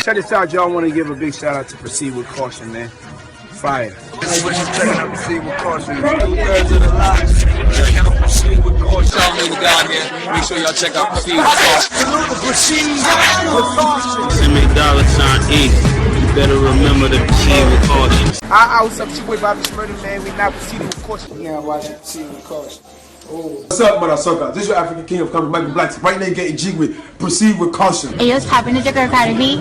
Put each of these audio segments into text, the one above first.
Check this out, y'all. I want to give a big shout out to Proceed with Caution, man. Fire. We're just checking out Proceed with Caution. Two-thirds of the lives. Check out Proceed with Caution. Y'all name down here. Make sure y'all check out Proceed with Caution. Salute the Proceed with Caution. Send me $E. You better remember to proceed with caution. What's up? It's your boy Bobby Smurder, man. We now proceeding with caution. We now watching Proceed with Caution. Oh. What's up, motherfucker? This is your African King of Comedy, Michael Black. Right now, getting jig with Proceed with Caution. Hey, what's poppin'? It's your girl Cardi B.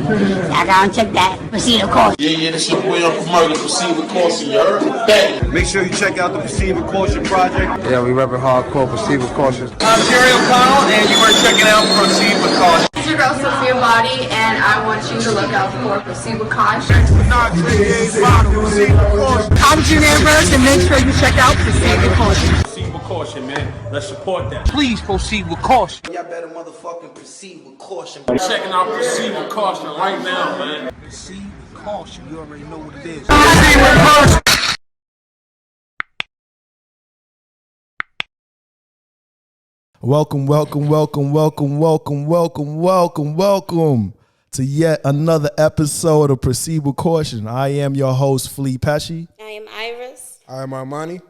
I gotta check that. Proceed with Caution. Yeah, this your boy Uncle Murder. Proceed with Caution, you heard? Make sure you check out the Proceed with Caution project. Yeah, we reppin' hardcore Proceed with Caution. I'm Jerry O'Connell, and you are checking out Proceed with Caution. This is your girl Sophia Body, and I want you to look out for Proceed with Caution. I'm Junior Ambrose, and make sure you check out Proceed with Caution. Proceed with caution, man. Let's support that. Please proceed with caution. Y'all better motherfucking proceed with caution. I'm checking out Proceed with Caution right now, man. Proceed with caution. You already know what it is. Welcome to yet another episode of Proceed with Caution. I am your host, Flea Pesci. I am Iris. I am Armani.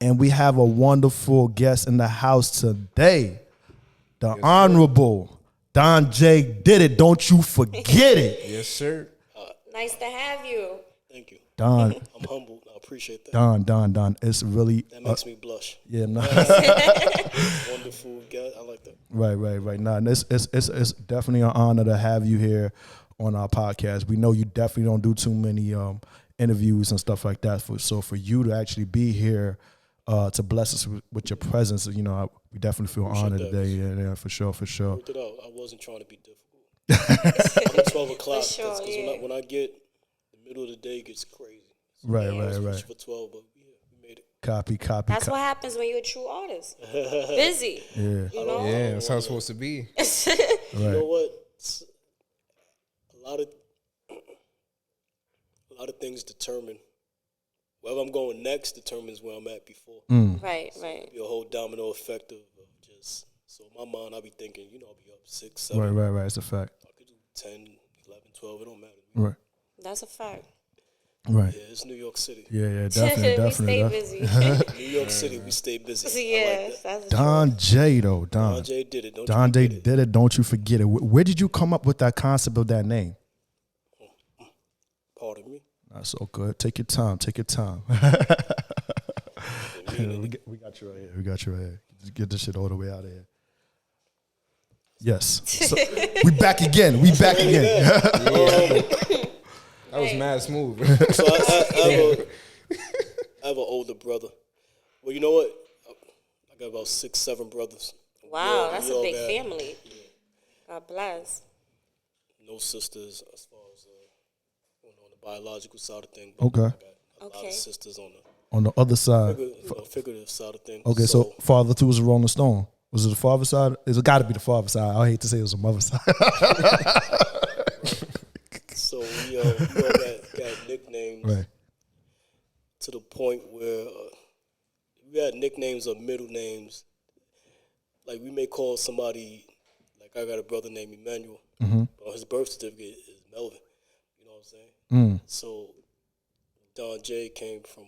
And we have a wonderful guest in the house today. The Honorable Donjai Did It. Don't you forget it. Yes, sir. Nice to have you. Thank you. Don. I'm humbled. I appreciate that. Don. It's really... That makes me blush. Yeah, no. Wonderful guy. I like that. Right. Nah, and it's definitely an honor to have you here on our podcast. We know you definitely don't do too many interviews and stuff like that. So for you to actually be here to bless us with your presence, we definitely feel honored today. Yeah, for sure. Worked it out. I wasn't trying to be difficult. I'm at 12 o'clock. For sure, yeah. when I get the middle of the day, it gets crazy. So Right. For 12, but yeah, we made it. Copy. That's what happens when you're a true artist. Busy. Yeah. You know? Yeah, that's how it's supposed to be. You know what? A lot of things determine wherever I'm going next determines where I'm at before. Right. Be a whole domino effect of just, so in my mind, I'll be thinking, I'll be up 6, 7. Right. It's a fact. I could do 10, 11, 12. It don't matter. Right. That's a fact. Right. Yeah, it's New York City. Yeah, definitely. We stay busy. New York City, we stay busy. Yes, that's Donjai though. Donjai did it. Donjai did it. Don't you forget it. Where did you come up with that concept of that name? Pardon me. That's so good. Take your time. We got you right here. Get this shit all the way out of here. Yes. So, we back again. That was mad smooth. So I have an older brother. Well, you know what? I got about 6, 7 brothers. Wow, that's a big family. Yeah. God bless. No sisters as far as on the biological side of things. Okay. I got a lot of sisters on the other side. Figurative side of things. Okay, so father too was a Rolling Stone. Was it the father side? It's got to be the father side. I hate to say it was the mother side. So we all got nicknames to the point where we had nicknames or middle names. Like we may call somebody, like I got a brother named Emmanuel, but on his birth certificate is Melvin. You know what I'm saying? So Donjai came from,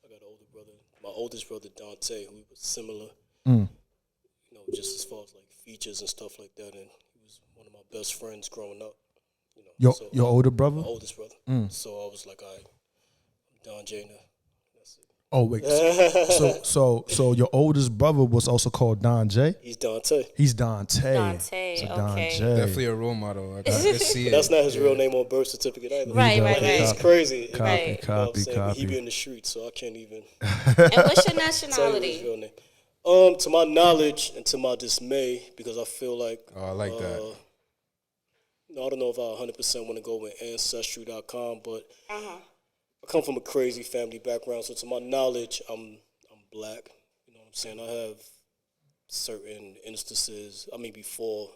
I got an older brother, my oldest brother Dante, who was similar, just as far as like features and stuff like that. And he was one of my best friends growing up. Your older brother? My oldest brother. So I was like, I'm Donjai now. That's it. Oh wait, so your oldest brother was also called Donjai? He's Dante. Dante, so okay. Definitely a role model. I can see it. That's not his real name on birth certificate either. Right. It's crazy. Copy. He be in the streets, so I can't even. And what's your nationality? His real name. To my knowledge and to my dismay, because I feel like. Oh, I like that. I don't know if I 100% want to go with Ancestry.com, but I come from a crazy family background, so to my knowledge, I'm black. You know what I'm saying? I have certain instances. I mean, before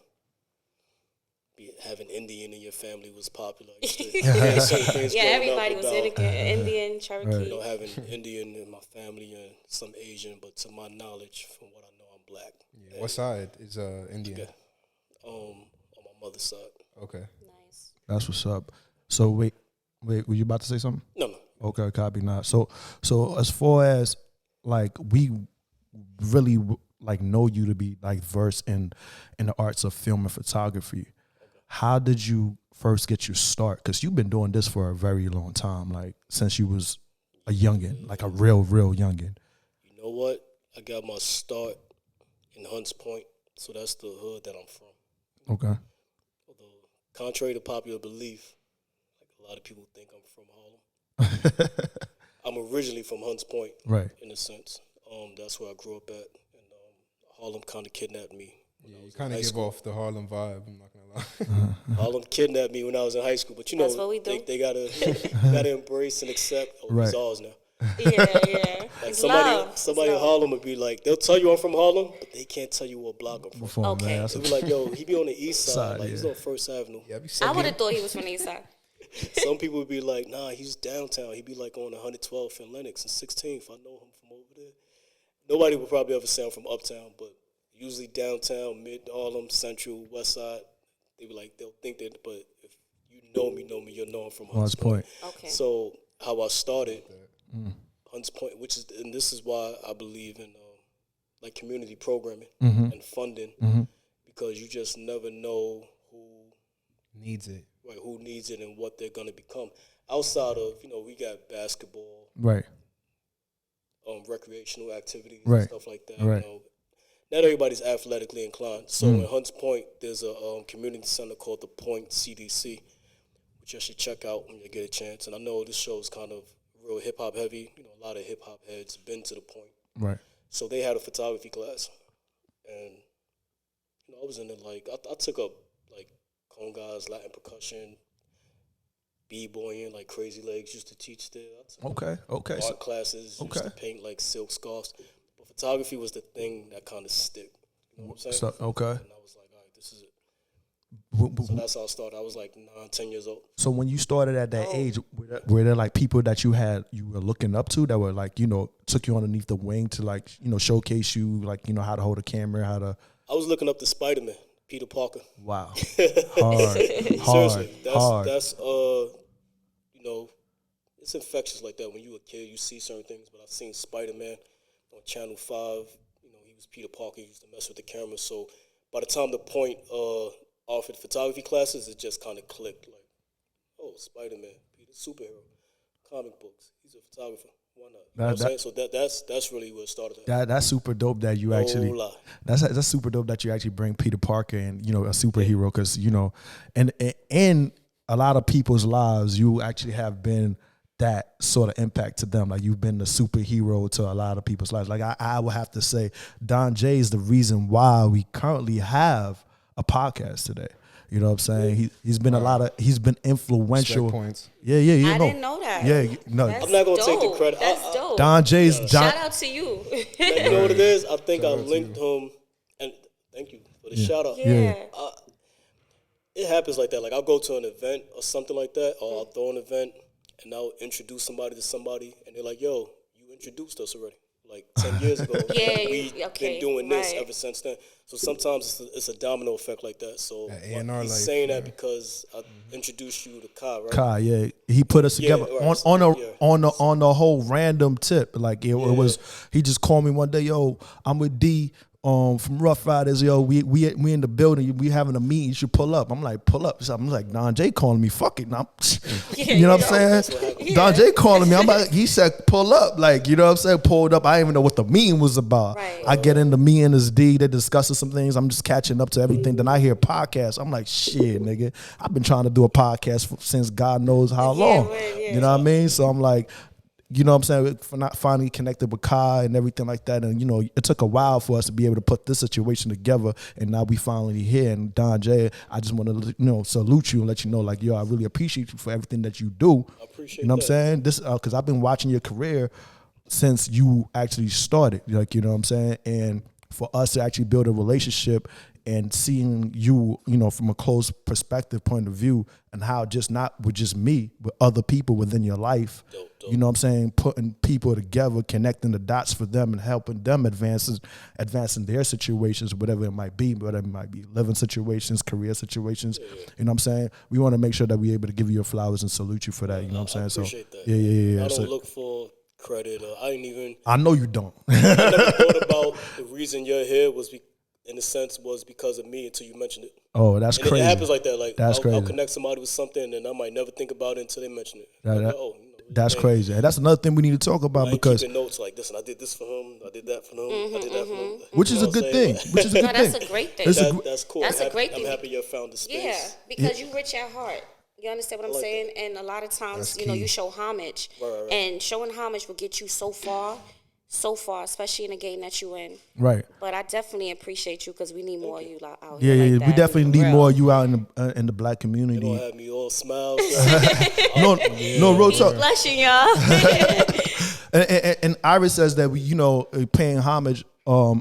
having Indian in your family was popular. Everybody was Indian, Cherokee. Right. Having Indian in my family and some Asian, but to my knowledge, from what I know, I'm black. Yeah. What side is Indian? On my mother's side. Okay. That's what's up. So wait, were you about to say something? No. Okay, copy not. So as far as like we really like know you to be like versed in the arts of film and photography, how did you first get your start? Because you've been doing this for a very long time, like since you was a youngin, like a real youngin. You know what? I got my start in Hunts Point, so that's the hood that I'm from. Okay. Although, contrary to popular belief, like a lot of people think I'm from Harlem. I'm originally from Hunts Point, right? In a sense, that's where I grew up at, and Harlem kind of kidnapped me. Yeah, you kind of give off the Harlem vibe. I'm not gonna lie. Harlem kidnapped me when I was in high school, but you know, that's what we do. They gotta embrace and accept. Right. It's ours now. Yeah. Like somebody in Harlem would be like, they'll tell you I'm from Harlem, but they can't tell you what block I'm from. Okay. They'll be like, yo, he be on the east side, like he's on First Avenue. Yeah, I would have thought he was from the east side. Some people would be like, nah, he's downtown. He'd be like on 112th and Lenox and 16th. I know him from over there. Nobody would probably ever say I'm from uptown, but usually downtown, mid Harlem, central, west side, they be like, they'll think that, but if you know me, you'll know I'm from Hunts Point. Okay. So how I started, Hunts Point, and this is why I believe in like community programming and funding, because you just never know who needs it. Right, who needs it and what they're gonna become. Outside of, we got basketball, right, recreational activities, right, and stuff like that. Right. Not everybody's athletically inclined. So in Hunts Point, there's a community center called the Point CDC, which you should check out when you get a chance. And I know this show is kind of real hip hop heavy. A lot of hip hop heads been to the Point. Right. So they had a photography class, and I was in it like I took up like congas, Latin percussion, b-boying, like Crazy Legs used to teach there. Okay. Art classes, used to paint like silk scarves. But photography was the thing that kind of stick. You know what I'm saying? Okay. And I was like, all right, this is it. So that's how I started. I was like 9, 10 years old. So when you started at that age, were there like people that you were looking up to that were like, took you underneath the wing to like, showcase you, like, how to hold a camera, how to... I was looking up to Spider-Man, Peter Parker. Wow. Seriously, that's it's infectious like that. When you were a kid, you see certain things. But I've seen Spider-Man on Channel 5. He was Peter Parker. He used to mess with the camera. So by the time the Point offered photography classes, it just kind of clicked. Like, oh, Spider-Man, Peter's superhero, comic books. He's a photographer. Why not? You know what I'm saying? So that's really where it started. That's super dope that you actually. That's super dope that you actually bring Peter Parker and a superhero, because and in a lot of people's lives, you actually have been that sort of impact to them. Like, you've been the superhero to a lot of people's lives. Like, I would have to say Donjai is the reason why we currently have a podcast today. You know what I'm saying? He's been he's been influential. Points. Yeah. I didn't know that. Yeah, no. That's I'm not gonna take the dope. credit. That's dope. Donjai's Shout out to you. You know what it is? I think I linked him, and thank you for the shout out. Yeah. It happens like that. Like, I'll go to an event or something like that, or I'll throw an event, and I'll introduce somebody to somebody, and they're like, yo, you introduced us already. Like 10 years ago. We've been doing this ever since then. So sometimes it's a domino effect like that. So he's saying that because I introduced you to Kai, right? Kai, yeah. He put us together on the whole random tip. Like, it was, he just called me one day, yo, I'm with D. From Rough Riders, yo, we in the building, we having a meeting, you should pull up. I'm like, pull up. So I'm like, Donjai calling me, fuck it. You know what I'm saying? Donjai calling me. I'm like, he said, pull up. Like, you know what I'm saying? Pulled up. I didn't even know what the meeting was about. Right. I get in the meeting as D, they're discussing some things. I'm just catching up to everything. Then I hear podcasts. I'm like, shit, nigga. I've been trying to do a podcast since God knows how long. You know what I mean? So I'm like, you know what I'm saying, for not finally connected with Kai and everything like that. And, it took a while for us to be able to put this situation together. And now we finally here. And Donjai, I just want to, salute you and let you know, like, yo, I really appreciate you for everything that you do. I appreciate You know what I'm saying? This, because I've been watching your career since you actually started. Like, you know what I'm saying? And for us to actually build a relationship and seeing you, you know, from a close perspective point of view, and how just not with just me, but other people within your life. You know what I'm saying? Putting people together, connecting the dots for them and helping them advancing their situations, whatever it might be, living situations, career situations. You know what I'm saying? We want to make sure that we're able to give you your flowers and salute you for that. You know what I'm saying? Appreciate that. Yeah. I don't look for credit. I didn't even. I know you don't. I never thought about the reason you're here in a sense, was because of me until you mentioned it. Oh, that's and crazy. It happens like that. Like crazy. I'll connect somebody with something, and I might never think about it until they mention it. That's crazy. And that's another thing we need to talk about, because keeping notes like this, and I did this for him, I did that for him, I did that for him. Which is a good thing. Which is a good thing. That's a great thing. That's cool. That's a great thing. I'm happy you found the space. Yeah, because you rich at heart. You understand what I'm saying? And a lot of times, you know, you show homage, and showing homage will get you so far, especially in the game that you in. Right. But I definitely appreciate you, because we need more of you out here. Yeah, like we definitely need more of you out in the black community. You don't have me all smiles. no, real talk. Blushing, y'all. and Iris says that paying homage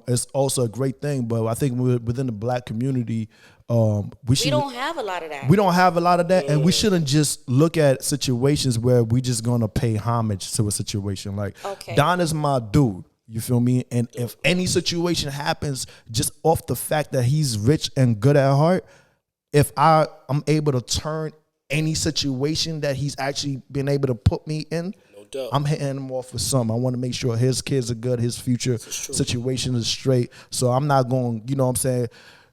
is also a great thing, but I think within the black community, we don't have a lot of that. We don't have a lot of that, and we shouldn't just look at situations where we just gonna pay homage to a situation. Like, Don is my dude. You feel me? And if any situation happens, just off the fact that he's rich and good at heart, if I'm able to turn any situation that he's actually been able to put me in, I'm hitting him off with something. I want to make sure his kids are good, his future situation is straight. So I'm not going, you know what I'm saying,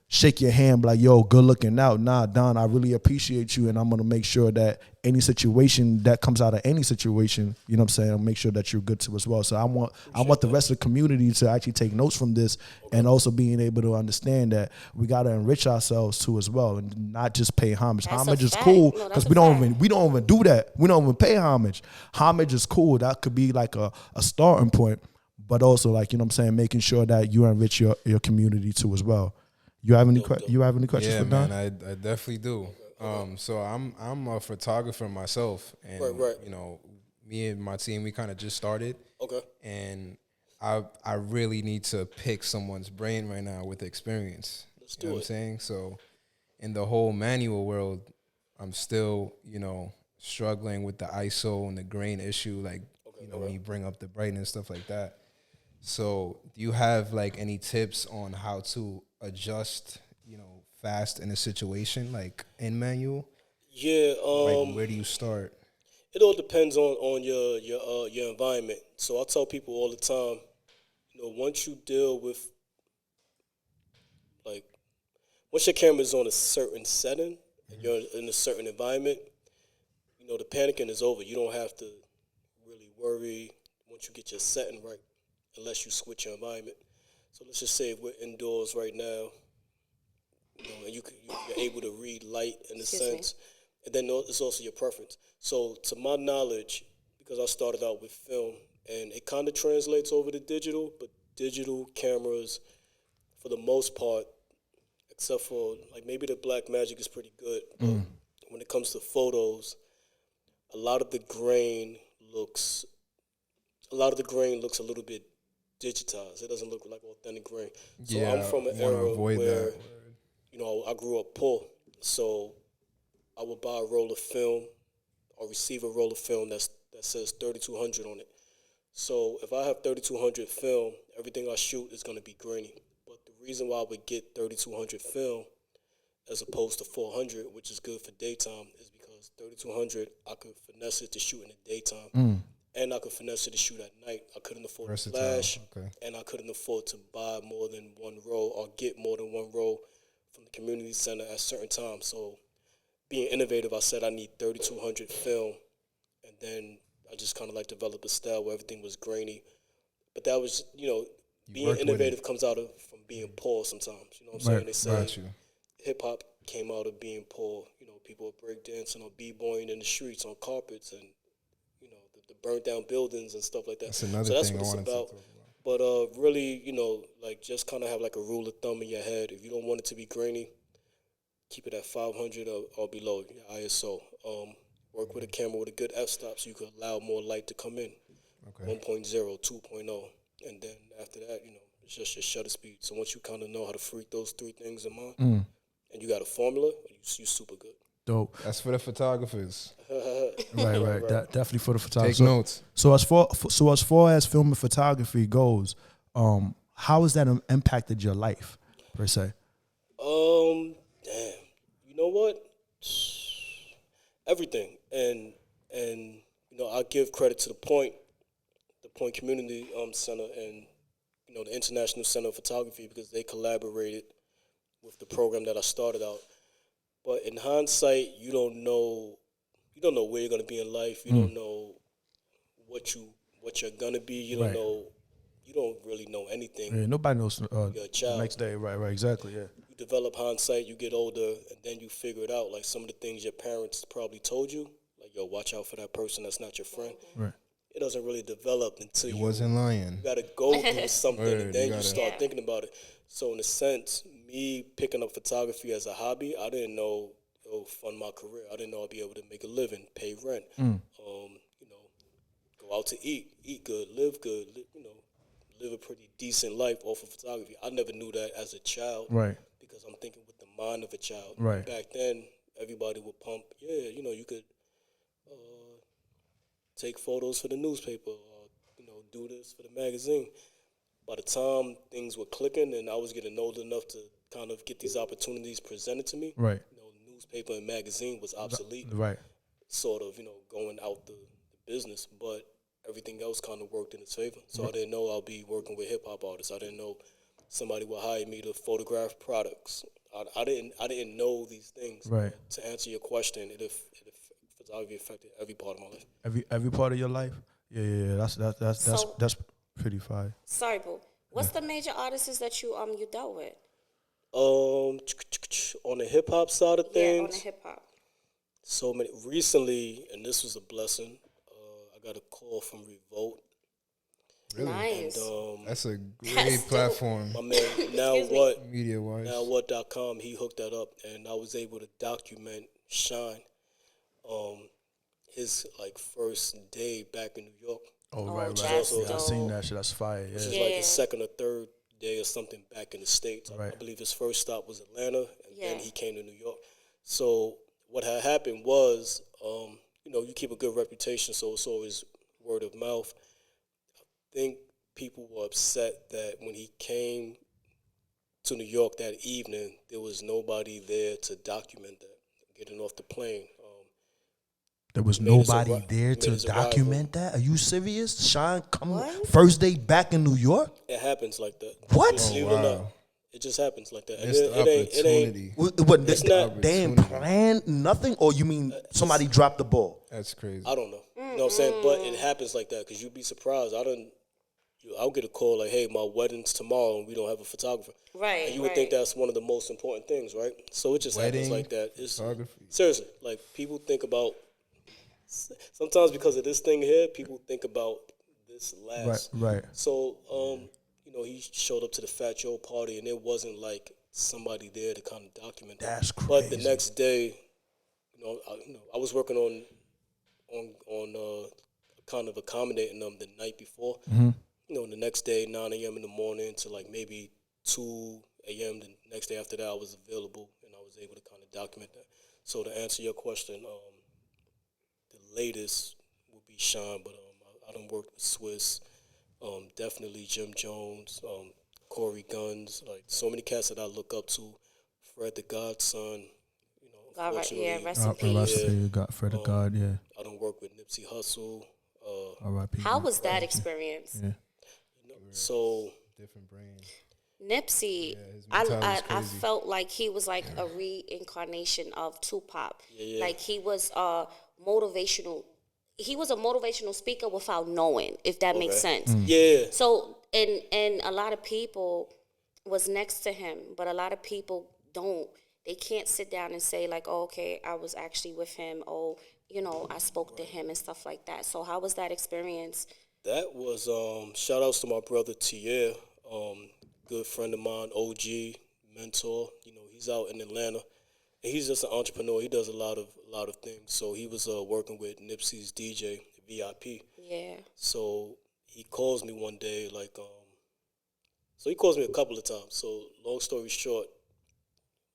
shake your hand like, yo, good looking out. Nah, Don, I really appreciate you, and I'm going to make sure that any situation that comes out of any situation, you know what I'm saying, I'll make sure that you're good to as well. So I want the rest of the community to actually take notes from this, and also being able to understand that we got to enrich ourselves too as well, and not just pay homage. Homage is cool, because we don't even do that. We don't even pay homage. Homage is cool. That could be like a starting point, but also, like, you know what I'm saying, making sure that you enrich your community too as well. You have any questions for Don? Man, I definitely do. So I'm a photographer myself, and you know, me and my team, we kind of just started. Okay. And I really need to pick someone's brain right now with experience. Let's do it. What I'm saying? So in the whole manual world, I'm still, you know, struggling with the ISO and the grain issue, like when you bring up the brightness, stuff like that. So do you have like any tips on how to adjust, you know, fast in a situation like in manual? Yeah. Like, where do you start? It all depends on your environment. So I tell people all the time, you know, once you deal with, like, once your camera's on a certain setting and you're in a certain environment, you know, the panicking is over. You don't have to really worry once you get your setting right, unless you switch your environment. So let's just say if we're indoors right now, you know, and you're able to read light in a sense, and then it's also your preference. So to my knowledge, because I started out with film, and it kind of translates over to digital, but digital cameras, for the most part, except for like maybe the Black Magic is pretty good, but when it comes to photos, a lot of the grain looks a little bit digitized. It doesn't look like authentic grain. So I'm from an era where, you know, I grew up poor. So I would buy a roll of film or receive a roll of film that says 3200 on it. So if I have 3200 film, everything I shoot is going to be grainy. But the reason why I would get 3200 film as opposed to 400, which is good for daytime, is because 3200, I could finesse it to shoot in the daytime. And I could finesse it to shoot at night. I couldn't afford a flash, and I couldn't afford to buy more than one roll or get more than one roll from the community center at certain times. So being innovative, I said I need 3200 film, and then I just kind of like developed a style where everything was grainy. But that was, you know, being innovative comes out of from being poor sometimes. You know what I'm saying? They say hip-hop came out of being poor. You know, people were breakdancing or b-boying in the streets on carpets and the burnt down buildings and stuff like that. That's another so that's thing what I it's wanted about. to talk about. But really, you know, like just kind of have like a rule of thumb in your head. If you don't want it to be grainy, keep it at 500 or below your ISO. Work with a camera with a good f-stop so you can allow more light to come in. 1.0, 2.0. And then after that, you know, It's just your shutter speed. So once you kind of know how to freak those three things in mind, Mm. and you got a formula, you super good. Dope. That's for the photographers. Right. Definitely for the photography. Take notes. So as far as film and photography goes, how has that impacted your life per se? Damn. You know what? Everything, and you know, I give credit to the Point Community Center, and you know, the International Center of Photography, because they collaborated with the program that I started out. But in hindsight, you don't know where you're gonna be in life. You don't know what you're gonna be. You don't know. You don't really know anything. Yeah, nobody knows You're a child. next day. Right, exactly. Yeah. You develop hindsight. You get older, and then you figure it out. Like some of the things your parents probably told you, like, yo, watch out for that person that's not your friend. Right. It doesn't really develop until you wasn't lying. You gotta go through something, and then you start Yeah. thinking about it. So in a sense, me picking up photography as a hobby, I didn't know it would fund my career. I didn't know I'd be able to make a living, pay rent, you know, go out to eat good, live good, you know, live a pretty decent life off of photography. I never knew that as a child, Right. because I'm thinking with the mind of a child. Right. Back then, everybody would pump, you know, you could take photos for the newspaper, or, you know, do this for the magazine. By the time things were clicking and I was getting old enough to kind of get these opportunities presented to me, Right. you know, newspaper and magazine was obsolete, Right. sort of, you know, going out the business, but everything else kind of worked in its favor. So I didn't know I'll be working with hip-hop artists. I didn't know somebody would hire me to photograph products. I didn't know these things. Right. To answer your question, it photography affected every part of my life. Every part of your life. Yeah. That's pretty fire. Sorry, boo. What's the major artists that you dealt with? On the hip hop side of things. Yeah, on the hip hop. So many recently, and this was a blessing. I got a call from Revolt. Really? Nice. And, that's a great platform. My man, Media wise. NowWhat.com, he hooked that up, and I was able to document Shine, his like first day back in New York. Oh, right. Also, I seen that shit. That's fire. Yeah. Which is like his second or third day or something back in the States. Right. I believe his first stop was Atlanta, and then he came to New York. So what had happened was, you know, you keep a good reputation, so it's always word of mouth. I think people were upset that when he came to New York that evening, there was nobody there to document that, getting off the plane. There was nobody there to document that? Are you serious? Shine first day back in New York? It happens like that. What? Believe it or not. It just happens like that. They ain't planned nothing? Or you mean somebody dropped the ball? That's crazy. I don't know. You know what I'm saying? But it happens like that, because you'd be surprised. I'll get a call like, hey, my wedding's tomorrow and we don't have a photographer. Right. And you would think that's one of the most important things, right? So it just happens like that. Photography. Seriously, like people think about, sometimes because of this thing here, people think about this last. Right. So, you know, he showed up to the Fat Joe party, and there wasn't like somebody there to kind of document that. That's crazy. But the next day, I was working on kind of accommodating them the night before. Mm-hmm. You know, the next day, 9 a.m. in the morning to like maybe 2 a.m. the next day after that, I was available, and I was able to kind of document that. So to answer your question, the latest would be Sean, but I done worked with Swiss, definitely Jim Jones, Corey Guns, like so many cats that I look up to. Fred the Godson, you know, unfortunately. Rest in peace. Fred the God, yeah. I done worked with Nipsey Hussle. R.I.P. How was that experience? Yeah. So different brain. Nipsey, I felt like he was like a reincarnation of Tupac. Yeah. Like he was motivational. He was a motivational speaker without knowing, if that makes sense. Yeah. So and a lot of people was next to him, but a lot of people don't. They can't sit down and say like, oh, okay, I was actually with him. Oh, you know, I spoke to him and stuff like that. So how was that experience? That was shout outs to my brother Tier, good friend of mine, OG, mentor. You know, he's out in Atlanta, and he's just an entrepreneur. He does a lot of things. So he was working with Nipsey's DJ VIP. Yeah. So he calls me one day like, So he calls me a couple of times. So long story short,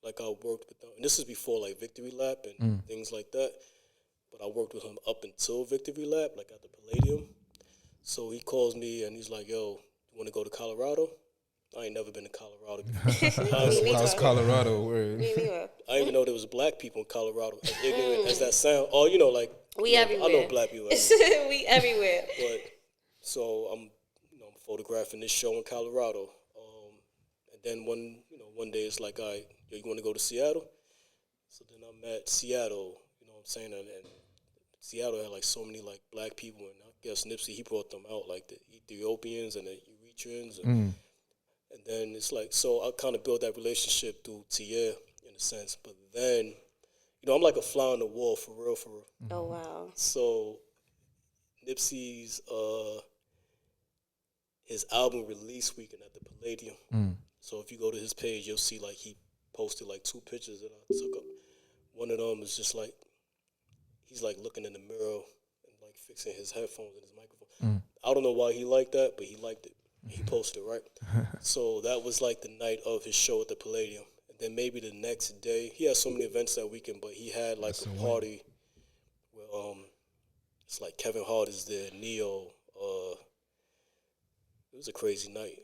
like I worked with them, and this is before like Victory Lap and things like that. But I worked with him up until Victory Lap, like at the Palladium. So he calls me and he's like, "Yo, you want to go to Colorado?" I ain't never been to Colorado before. How's Colorado? Word. I didn't even know there was black people in Colorado. As ignorant as that sound, oh, you know, like we everywhere. I know black people. Everywhere. We everywhere. But so I'm photographing this show in Colorado, and then one day it's like, all right, yo, you want to go to Seattle? So then I'm at Seattle. You know what I'm saying? And Seattle had like so many like black people, and I guess Nipsey he brought them out, like the Ethiopians and the Eritreans, and then it's like, so I kind of built that relationship through Tier in a sense. But then, I'm like a fly on the wall for real. Oh wow! So Nipsey's his album release weekend at the Palladium. So if you go to his page, you'll see like he posted like 2 pictures that I took up. One of them is just like he's like looking in the mirror and like fixing his headphones and his microphone. I don't know why he liked that, but he liked it. He posted it, right? So that was like the night of his show at the Palladium. And then maybe the next day, he had so many events that weekend, but he had like a party where it's like Kevin Hart is there, Neo. It was a crazy night.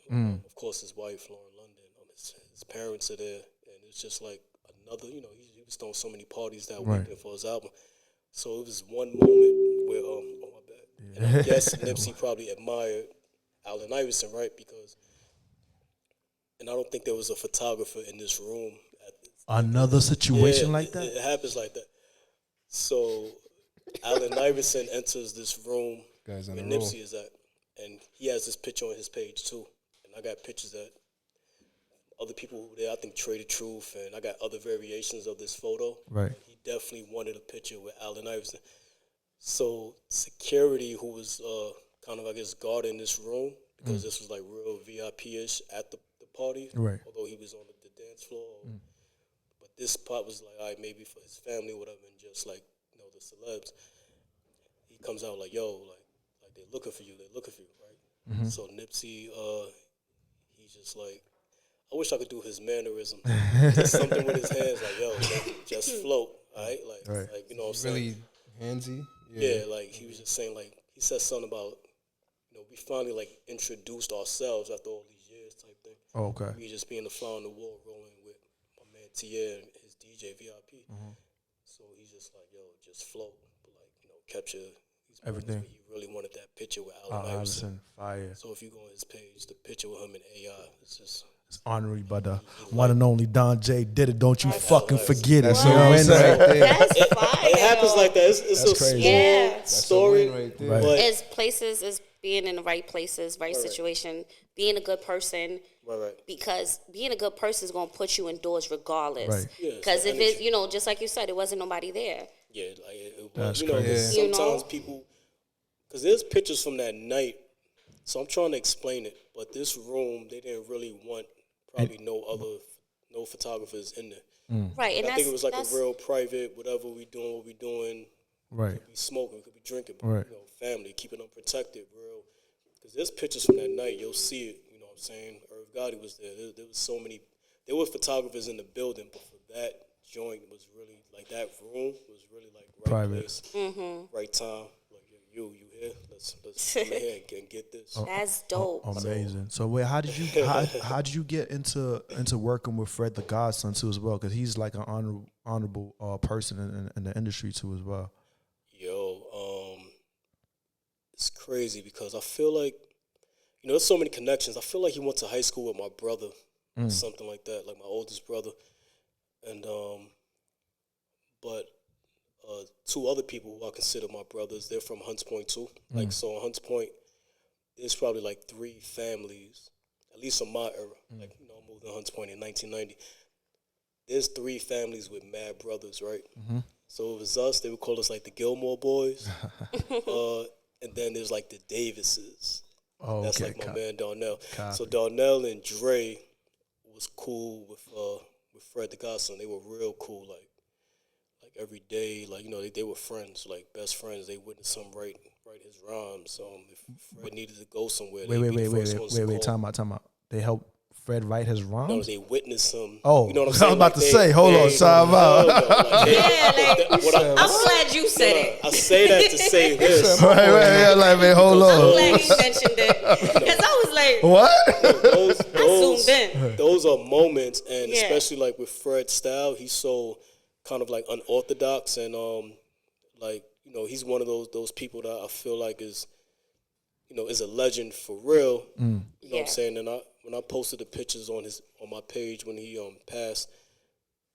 Of course, his wife, Lauren London, his parents are there, and it's just like another. He was throwing so many parties that weekend for his album. So it was one moment where, oh my bad, and I guess Nipsey probably admired Allen Iverson, right? Because, and I don't think there was a photographer in this room. Another situation like that? It happens like that. So Allen Iverson enters this room where Nipsey is at. And he has this picture on his page too. And I got pictures that other people who were there, I think Trader Truth, and I got other variations of this photo. Right. He definitely wanted a picture with Allen Iverson. So security, who was kind of, I guess, guarding this room, because this was like real VIP-ish at the party, right? Although he was on the dance floor. But this part was like, all right, maybe for his family or whatever, and just like, the celebs. He comes out like, yo, like they're looking for you, right? So Nipsey, he's just like, I wish I could do his mannerism. Just something with his hands, like, yo, like, just float, all right? Like you know what I'm saying? Really handsy? Yeah, like, he was just saying, like, he said something about, we finally, like, introduced ourselves after all these years type thing. Oh, okay. We just being the fly on the wall rolling with my man Tier and his DJ VIP. So he's just like, yo, just float. But, like, capture these everything. He really wanted that picture with Allen Iverson. Fire. So if you go on his page, the picture with him in AI, it's just... It's honorary by the one and only DonjaiDidIt. Don't you fucking forget it. That's a win right there. That's fire. It happens like that. It's a crazy. small story. Right there. Right. But it's places, is being in the right places, right situation, being a good person. Right. Because being a good person is going to put you indoors regardless. Right. Because if it, just like you said, it wasn't nobody there. Yeah, like it That's was. crazy. Sometimes people, because there's pictures from that night, so I'm trying to explain it. But this room, they didn't really want probably no photographers in there. Right, and I think it was like a real private, whatever we doing, what we doing. Right. We could be smoking, we could be drinking, but, right. Family, keeping them protected, real. Because there's pictures from that night, you'll see it. You know what I'm saying? Irv Gotti was there. There was so many. There were photographers in the building, but for that joint was really like that room was really like right private place, right time. Like you here? Let's come here and get this. That's dope. Amazing. So wait, how did you get into working with Fred the Godson too as well? Because he's like an honorable person in the industry too as well. Yo, it's crazy because I feel like there's so many connections. I feel like he went to high school with my brother, something like that, like my oldest brother, and but 2 other people who I consider my brothers, they're from Hunts Point too. Like, so in Hunts Point, there's probably like 3 families, at least in my era. Like, I moved to Hunts Point in 1990. There's 3 families with mad brothers, right? So it was us. They would call us like the Gilmore Boys. And then there's like the Davises. Oh, that's okay. like my man Darnell. Copy. So Darnell and Dre was cool with Fred the Godson. They were real cool, like every day, like they were friends, like best friends. They witnessed him write his rhymes. If Fred needed to go somewhere, wait. Time out. they helped Fred write his No, rhymes? they witness him. Oh, you know what I'm I saying? was about to say, hold on, time out. I'm glad you said it. I say that to say this. Right, yeah, like, man, hold on. I'm glad you mentioned it. Because I was like, what? I zoomed in. Those are moments, and Yeah. especially like with Fred's style, he's so kind of like unorthodox, and like, you know, he's one of those people that I feel like is, you know, is a legend for real. You know what I'm saying? And when I posted the pictures on my page when he passed,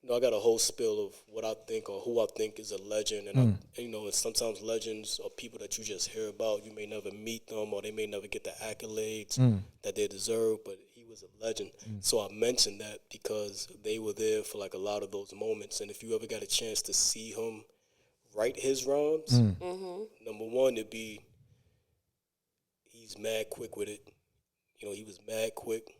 you know, I got a whole spiel of what I think or who I think is a legend, and you know, and sometimes legends are people that you just hear about. You may never meet them, or they may never get the accolades that they deserve, but he was a legend. So I mentioned that because they were there for like a lot of those moments, and if you ever got a chance to see him write his rhymes, number one, it'd be he's mad quick with it. You know, he was mad quick.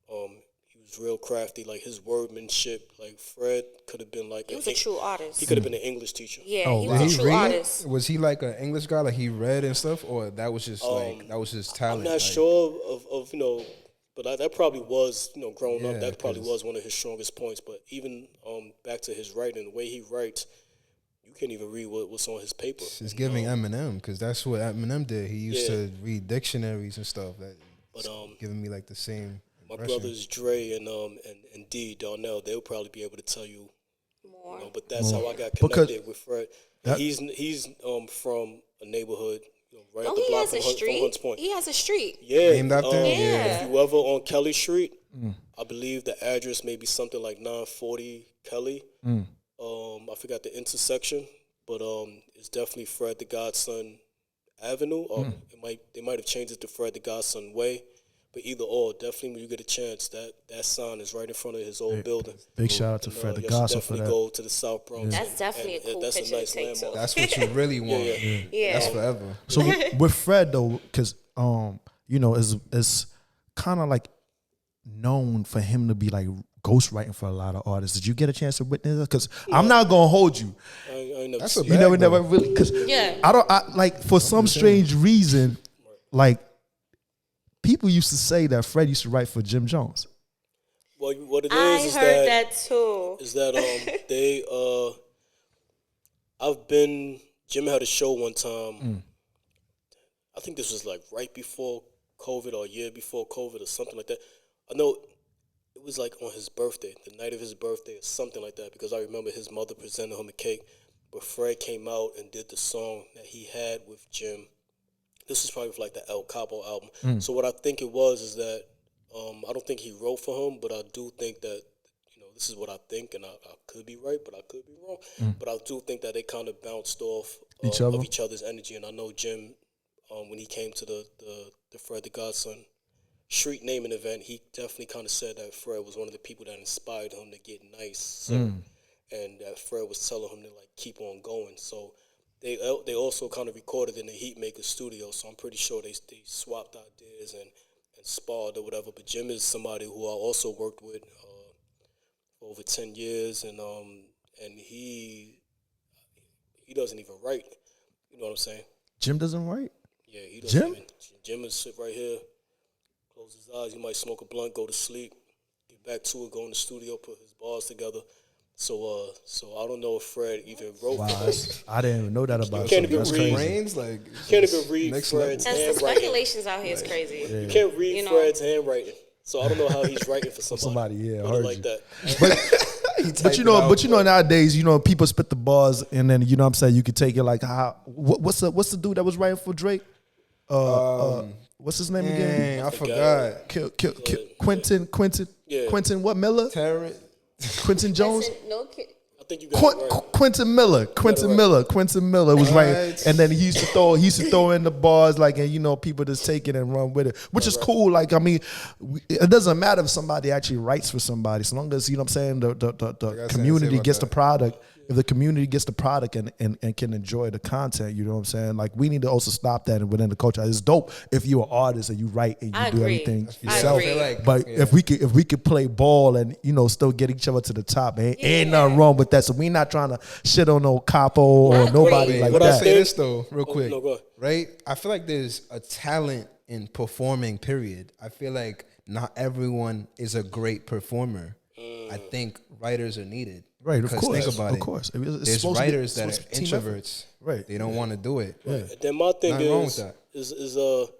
He was real crafty. Like his wordmanship, like Fred could have been like he was a true artist. He could have been an English teacher. Yeah, he was a true artist. Was he like an English guy, like he read and stuff, or that was just like that was his talent? I'm not sure of you know, but that probably was, you know, growing up, that probably was one of his strongest points. But even back to his writing, the way he writes, you can't even read what's on his paper. It's giving Eminem, because that's what Eminem did. He used to read dictionaries and stuff. But giving me like the same. My brothers Dre and D Darnell, they'll probably be able to tell you more. You know, but that's how I got connected with Fred. He's from a neighborhood, you know, right up the block from Hunts Point. He has a street. Yeah, named after him. If you ever on Kelly Street, I believe the address may be something like 940 Kelly. I forgot the intersection, but it's definitely Fred the Godson Avenue, or they might have changed it to Fred the Godson Way. But either or, definitely when you get a chance, that sign is right in front of his old building. Big shout out to Fred the Godson for that. Go to the South Bronx. That's definitely a cool that's picture a nice to take landmark. too. That's what you really want. Yeah. That's forever. So with Fred though, because you know, is kind of like known for him to be like ghostwriting for a lot of artists. Did you get a chance to witness it? Because I'm not gonna hold you. That's a you never really, because I like, for some strange reason, like people used to say that Fred used to write for Jim Jones. Well, what it is I heard that too. Is that Jim had a show one time. I think this was like right before COVID or a year before COVID or something like that. I know it was like on his birthday, the night of his birthday or something like that, because I remember his mother presented him a cake, but Fred came out and did the song that he had with Jim. This is probably for like the El Capo album. So what I think it was is that I don't think he wrote for him, but I do think that, you know, this is what I think, and I could be right, but I could be wrong. But I do think that they kind of bounced off of each other's energy, and I know Jim, when he came to the Fred the Godson street naming event, he definitely kind of said that Fred was one of the people that inspired him to get nice. So, and that Fred was telling him to like keep on going. So they also kind of recorded in the Heatmaker studio. So I'm pretty sure they swapped ideas and sparred or whatever. But Jim is somebody who I also worked with for over 10 years, and he doesn't even write. You know what I'm saying? Jim doesn't write? Yeah, he doesn't. Jim is sit right here, close his eyes. He might smoke a blunt, go to sleep, get back to it, go in the studio, put his bars together. So I don't know if Fred even wrote for us. I didn't even know that about you. Can't even read brains, like you can't even read Fred's handwriting. The speculations out here is crazy. Yeah. You can't read Fred's handwriting, so I don't know how he's writing for somebody. Heard like you. That. But you know nowadays, you know, people spit the bars, and then, you know what I'm saying, you could take it like what's the dude that was writing for Drake? What's his name again? I forgot. Quentin what, Miller? Terrence. Quentin Jones? I think you got it right. Quentin Miller was right, and then he used to throw in the bars, like, and you know, people just take it and run with it, which is cool. Like, I mean, it doesn't matter if somebody actually writes for somebody, so long as, you know what I'm saying, the community gets the product. If the community gets the product and can enjoy the content, you know what I'm saying? Like, we need to also stop that within the culture. It's dope if you're an artist and you write and you do everything yourself. But if we could play ball and, you know, still get each other to the top, ain't nothing wrong with that. So we not trying to shit on no capo or nobody like that. But I say this though, real quick, go ahead. Right? I feel like there's a talent in performing, period. I feel like not everyone is a great performer. I think writers are needed. Right, of course. Think about of it. course. There's writers that are team effort. introverts. Right. They don't want to do it. Yeah. And then my thing Nothing wrong with is that.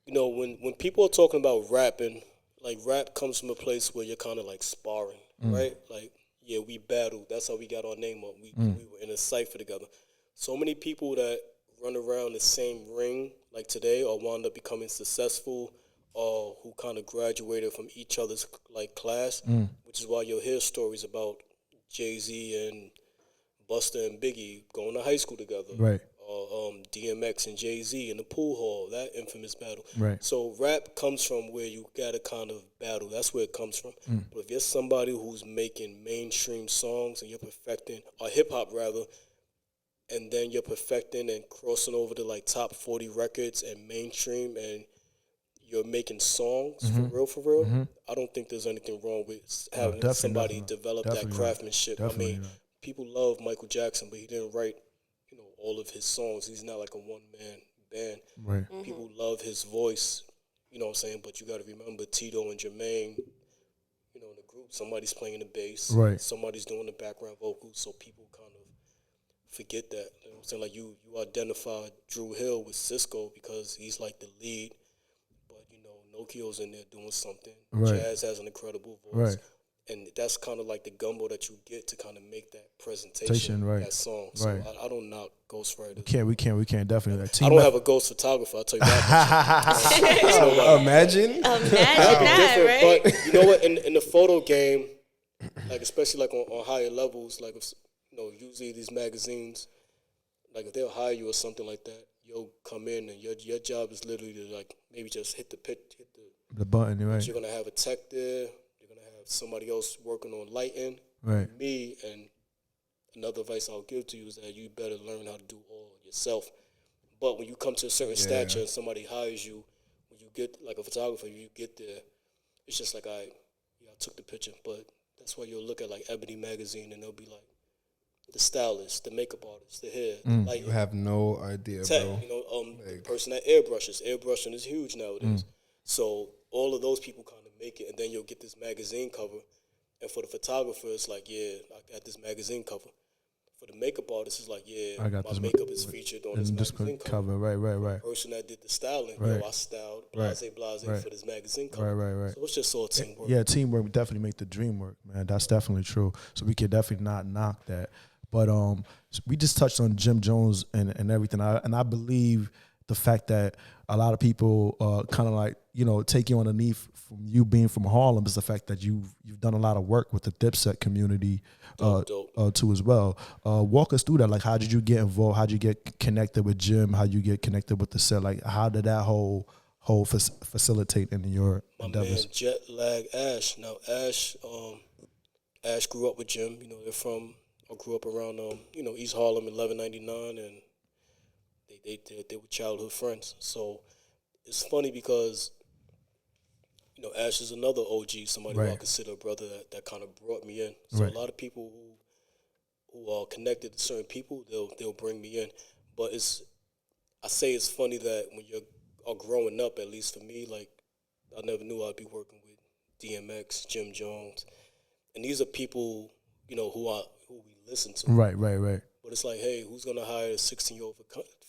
you know, when people are talking about rapping, like rap comes from a place where you're kind of like sparring, right? Like, yeah, we battled. That's how we got our name up. We were in a cipher together. So many people that run around the same ring like today or wound up becoming successful or who kind of graduated from each other's like class, which is why you'll hear stories about Jay-Z and Busta and Biggie going to high school together. Right. Or DMX and Jay-Z in the pool hall, that infamous battle. Right. So rap comes from where you got to kind of battle. That's where it comes from. But if you're somebody who's making mainstream songs and you're perfecting, or hip-hop rather, and then you're perfecting and crossing over to like top 40 records and mainstream and you're making songs for real, I don't think there's anything wrong with having somebody develop that craftsmanship. I mean, people love Michael Jackson, but he didn't write, you know, all of his songs. He's not like a one-man band. Right. People love his voice, you know what I'm saying? But you got to remember Tito and Jermaine, you know, in the group, somebody's playing the bass, right? Somebody's doing the background vocals, so people kind of forget that. You know what I'm saying? Like you identify Drew Hill with Cisco because he's like the lead, but you know Nokio's in there doing something. Right. Jazz has an incredible voice, right? And that's kind of like the gumbo that you get to kind of make that presentation, right? That song. So right. I don't knock ghostwriters. We can't definitely. I don't have a ghost photographer. I'll tell you that. Imagine that, right? But you know what? In the photo game, like especially like on higher levels, like if, you know, usually these magazines, like if they'll hire you or something like that, you'll come in and your job is literally to like maybe just hit the button, right? You're gonna have a tech there. You're gonna have somebody else working on lighting. Right. Me, and another advice I'll give to you is that you better learn how to do all yourself. But when you come to a certain stature and somebody hires you, when you get like a photographer, you get there, it's just like I took the picture, but that's why you'll look at like Ebony magazine and they'll be like the stylist, the makeup artist, the hair, the lighting. You have no idea, tech, bro. you know, the person that airbrushes. Airbrushing is huge nowadays. So all of those people kind of make it, and then you'll get this magazine cover. And for the photographer, it's like, yeah, I got this magazine cover. For the makeup artist, it's like, yeah, I got my this makeup is featured on this magazine cover. Right. The person that did the styling, right. I styled blase for this magazine cover. Right. So it's just all teamwork. Yeah, teamwork definitely make the dream work, man. That's definitely true. So we can definitely not knock that. But we just touched on Jim Jones and everything. I believe the fact that a lot of people kind of like, you know, take you underneath from you being from Harlem is the fact that you've done a lot of work with the Dipset community too as well. Walk us through that. Like, how did you get involved? How did you get connected with Jim? How you get connected with the set? Like, how did that whole facilitate in your endeavors? Man, Jet Lag Ash. Now Ash grew up with Jim. You know, they're from. I grew up around you know, East Harlem in 1199, and they were childhood friends. So it's funny because, you know, Ash is another OG, somebody who I consider a brother that kind of brought me in. So a lot of people who are connected to certain people, they'll bring me in. But I say it's funny that when you're growing up, at least for me, like I never knew I'd be working with DMX, Jim Jones, and these are people, you know, who we listen to. Right. But it's like, hey, who's gonna hire a 16-year-old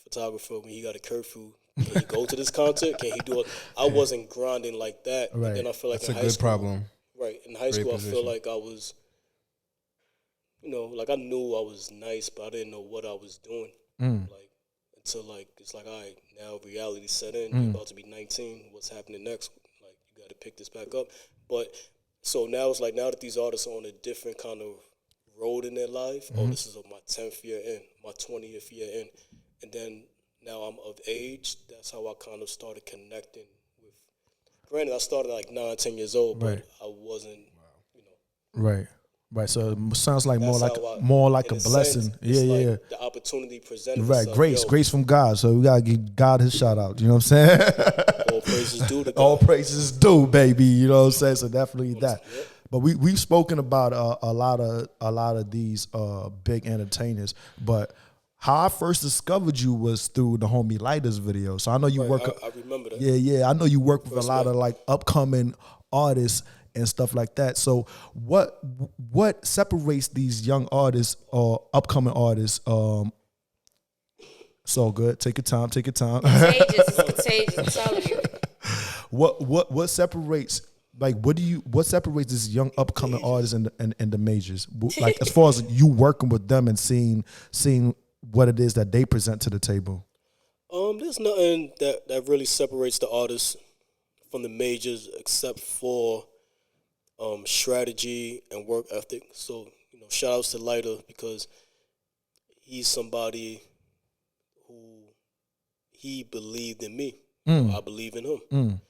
photographer when he got a curfew? Can he go to this concert? Can he do it? I wasn't grinding like that. Right. And then I feel like that's in a high good school, problem. Right. In high school, I feel like I was, you know, like I knew I was nice, but I didn't know what I was doing. Like until like it's like, all right, now reality set in. You're about to be 19. What's happening next? Like you got to pick this back up. But so now it's like now that these artists are on a different kind of road in their life. Oh, this is my 10th year in, my 20th year in, and then now I'm of age. That's how I kind of started connecting with. Granted, I started like 9, 10 years old, but I wasn't, you know. Right. So it sounds like more like a blessing. Sense, yeah. The opportunity presented. Right. Itself. Grace from God. So we gotta give God his shout out. You know what I'm saying? All praises due to God. All praises due, baby. You know what I'm saying? So definitely that. Yep. But we've spoken about a lot of these big entertainers. But how I first discovered you was through the homie Lighter's video. So I know you work. I remember that. Yeah. I know you work with a lot of like upcoming artists and stuff like that. So what separates these young artists or upcoming artists? So good. Take your time. It's contagious. I'm telling you. What separates? Like, what separates this young upcoming artists and the majors? Like, as far as you working with them and seeing what it is that they present to the table. There's nothing that really separates the artists from the majors except for strategy and work ethic. So, shout outs to Lighter because he's somebody who he believed in me. I believe in him.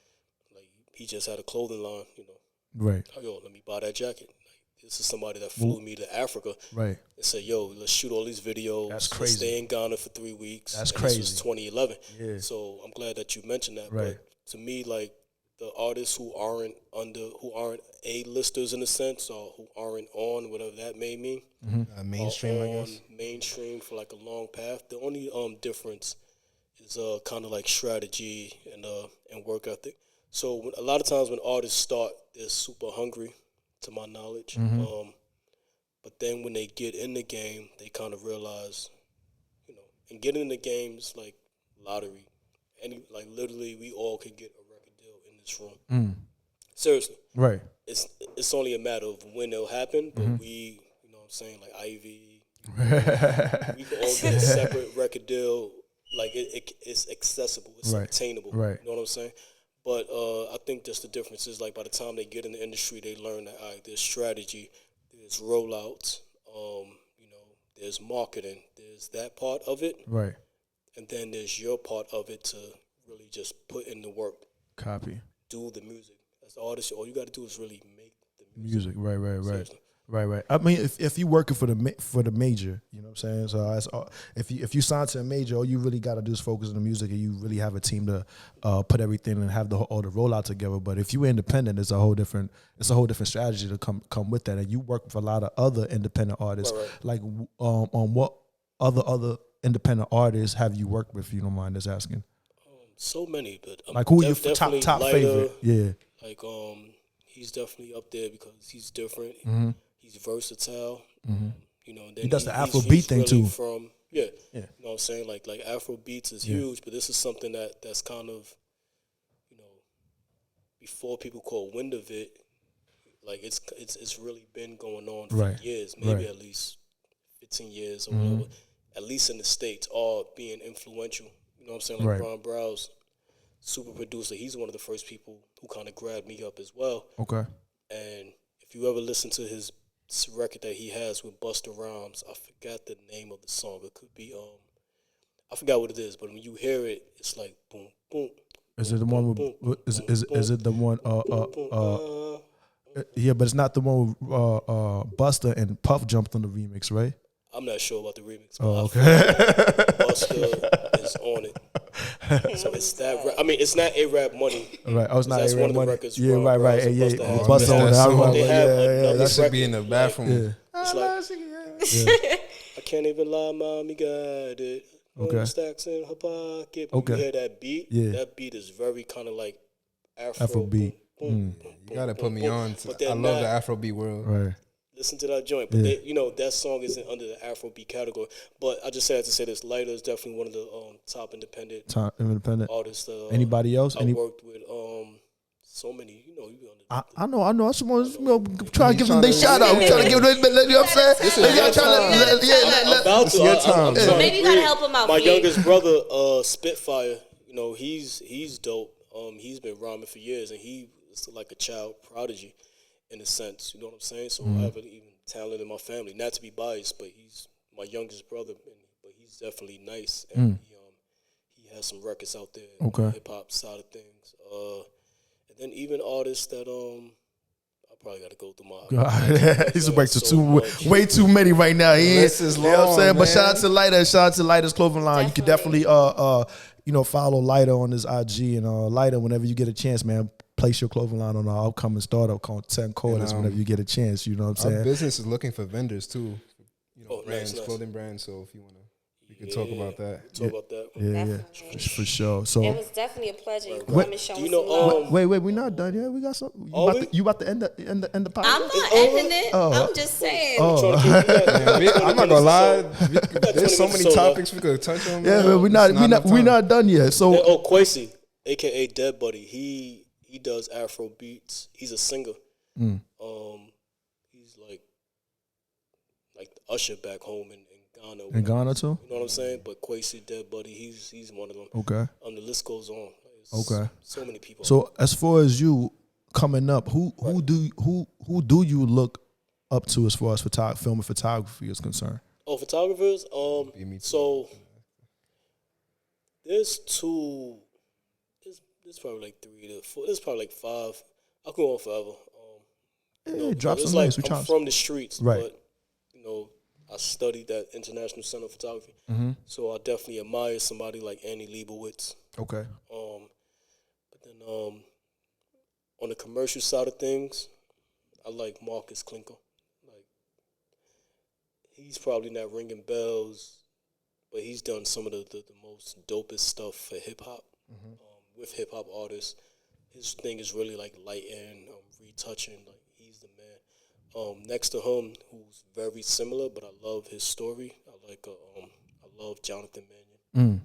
Like, he just had a clothing line, Right. Oh, yo, let me buy that jacket. Like, this is somebody that flew me to Africa. Right. And said, yo, let's shoot all these videos. That's crazy. Stay in Ghana for 3 weeks. That's and crazy. This was 2011. Yeah. So I'm glad that you mentioned that. Right. But to me, like, the artists who aren't A-listers in a sense, or who aren't on, whatever that may mean. Mainstream, I guess. Mainstream for like a long path. The only difference is kind of like strategy and work ethic. So a lot of times when artists start, they're super hungry, to my knowledge. But then when they get in the game, they kind of realize, and getting in the game is like lottery. Literally, we all could get a record deal in this room. Seriously. Right. It's only a matter of when it'll happen, but we, what I'm saying, like Ivy, we can all get a separate record deal. Like, it's accessible. It's attainable. Right. You know what I'm saying? But I think just the difference is, like, by the time they get in the industry, they learn that, all right, there's strategy, there's rollouts, there's marketing, there's that part of it. Right. And then there's your part of it to really just put in the work. Copy. Do the music. As an artist, all you got to do is really make the music. Right. Seriously. Right. I mean, if you're working for the major, you know what I'm saying? So if you sign to a major, all you really got to do is focus on the music, and you really have a team to put everything and have all the rollout together. But if you're independent, it's a whole different strategy to come with that. And you work with a lot of other independent artists. Right. Like, on what other independent artists have you worked with? If you don't mind us asking. So many, but like, who are your top Lighter, favorite? Yeah. Like, he's definitely up there because he's different. He's versatile. Then he does the Afrobeat thing really too. You know what I'm saying? Like Afrobeats is huge, but this is something that's kind of, before people caught wind of it, like it's really been going on for years, maybe at least 15 years or whatever. At least in the States, all being influential. You know what I'm saying? Like Ron Brow's super producer, he's one of the first people who kind of grabbed me up as well. Okay. And if you ever listen to his record that he has with Busta Rhymes, I forgot the name of the song. It could be I forgot what it is, but when you hear it, it's like boom, boom. Is it the one with? Is it the one? Yeah, but it's not the one with Busta and Puff jumped on the remix, right? I'm not sure about the remix. Oh, okay. Busta is on it. So it's that. I mean, it's not A-Rap Money. Right. Oh, it's not A-Rap Money. The records yeah, right. Yeah. Busta on that. That should record, be in the bathroom. It's like, I can't even lie, mommy got it. Okay. Stacks in her pocket. Okay. You hear that beat? Yeah. That beat is very kind of like Afrobeat. Boom, You gotta put me on. I love the Afrobeat world. Right. Listen to that joint, but that song isn't under the Afrobeat category. But I just had to say this: Lighter is definitely one of the top independent artists. Anybody else? I worked with so many. You under. I know. I just want to try to give them their shout out. I'm trying to give them. You know what I'm saying? This is your time. It's your time. Maybe you gotta help him out. My youngest brother, Spitfire. He's dope. He's been rhyming for years, and he is like a child prodigy. In a sense, you know what I'm saying? So I have even talent in my family. Not to be biased, but he's my youngest brother, but he's definitely nice. And he has some records out there in the hip-hop side of things. And then even artists that I probably got to go through my... He's way too many right now. This is long, you know what I'm saying? man. But shout out to Lighter. Shout out to Lighter's clothing line. You can definitely follow Lighter on his IG. And Lighter, whenever you get a chance, man, place your clothing line on our upcoming startup called 10 Quarters whenever you get a chance. You know what I'm saying? Our business is looking for vendors too. Brands, nice. clothing brands. So if you want to, can talk about that. Talk about that. Yeah, for sure. So it was definitely a pleasure. You come and show us some love. wait, we're not done yet. We got something. You about to end the podcast? I'm not ending it. I'm just saying. I'm not gonna lie. There's so many topics we could touch on. Yeah, man, we're not done yet. So Quasi, aka Dead Buddy, he does Afro beats. He's a singer. He's like the Usher back home in Ghana. In Ghana too. You know what I'm saying? But Quasi, Dead Buddy, he's one of them. Okay. The list goes on. Okay. So many people. So as far as you coming up, who do you look up to as far as film and photography is concerned? Oh, photographers. So there's two. There's probably like 3 to 4. There's probably like 5. I can go on forever. Drop some like names. I'm from the streets, right? But I studied at International Center of Photography, so I definitely admire somebody like Annie Leibovitz. Okay. But then on the commercial side of things, I like Marcus Klinker. Like, he's probably not ringing bells, but he's done some of the most dopest stuff for hip hop. With hip hop artists, his thing is really like lighting, retouching. Like, he's the man. Next to him, who's very similar, but I love his story. I love Jonathan Mannion.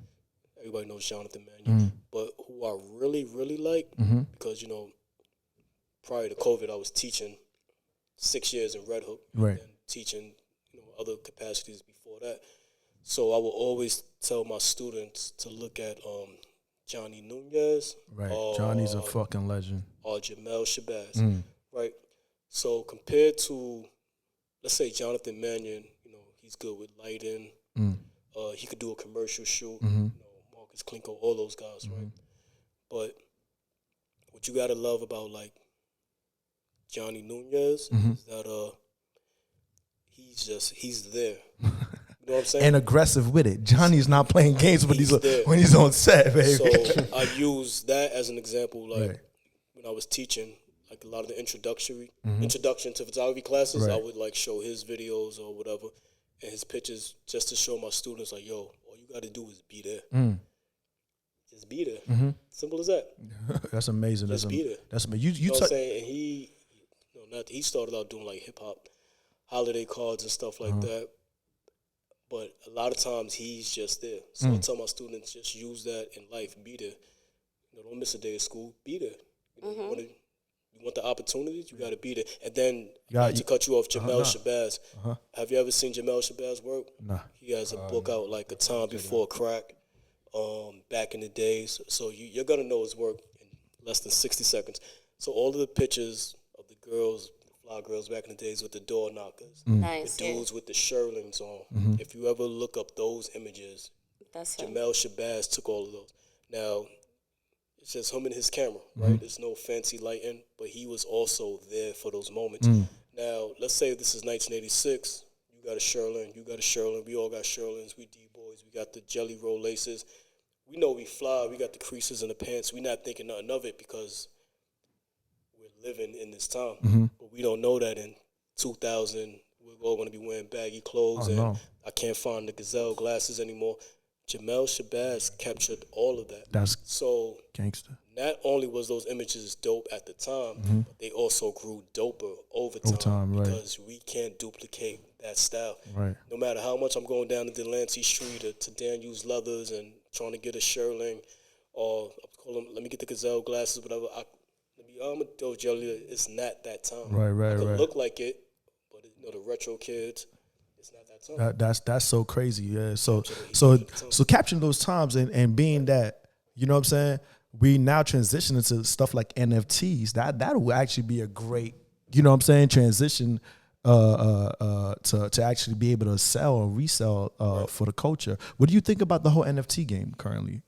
Everybody knows Jonathan Mannion, but who I really, really like, because prior to COVID, I was teaching 6 years in Red Hook, right, and teaching other capacities before that. So I will always tell my students to look at Johnny Nunez. Right, Johnny's a fucking legend. Or Jamel Shabazz, right? So compared to, let's say, Jonathan Mannion, he's good with lighting. He could do a commercial shoot. Marcus Klinko, all those guys, right? But what you gotta love about like Johnny Nunez is that he's there. You know what I'm saying? And aggressive with it. Johnny's not playing games when he's on set, baby. So I use that as an example, like when I was teaching, like a lot of the introduction to photography classes, I would like show his videos or whatever and his pictures just to show my students like, yo, all you got to do is be there. Just be there. Simple as that. That's amazing. Just be there. That's amazing. You know what I'm saying? And he started out doing like hip hop holiday cards and stuff like that. But a lot of times he's just there. So I tell my students, just use that in life. Be there. Don't miss a day of school. Be there. You want the opportunities, you got to be there. And then, to cut you off, Jamel Shabazz. Have you ever seen Jamel Shabazz work? Nah. He has a book out like A Time Before Crack, back in the days. So you're going to know his work in less than 60 seconds. So all of the pictures of the girls, fly girls back in the days with the door knockers, Nice, the dudes with the shirlings on. If you ever look up those images, Jamel Shabazz took all of those. Now, it's just him and his camera, right? There's no fancy lighting, but he was also there for those moments. Now, let's say this is 1986. You got a Sherlin, you got a Sherlin. We all got Sherlins. We D-boys. We got the jelly roll laces. We know we fly. We got the creases in the pants. We're not thinking nothing of it because we're living in this time. But we don't know that in 2000, we're all going to be wearing baggy clothes. I can't find the Gazelle glasses anymore. Jamel Shabazz captured all of that. That's so gangster. Not only was those images dope at the time, but they also grew doper over time because we can't duplicate that style. Right. No matter how much I'm going down to Delancey Street or to Dan Hughes Leathers and trying to get a Sherling or let me get the Gazelle glasses, whatever. I'm a dope jelly. It's not that time. Right. It could look like it, but the retro kids. It's not that time. That's so crazy, yeah. So capturing those times and being that, you know what I'm saying, we now transition into stuff like NFTs. That will actually be a great, you know what I'm saying, transition to actually be able to sell or resell for the culture. What do you think about the whole NFT game currently?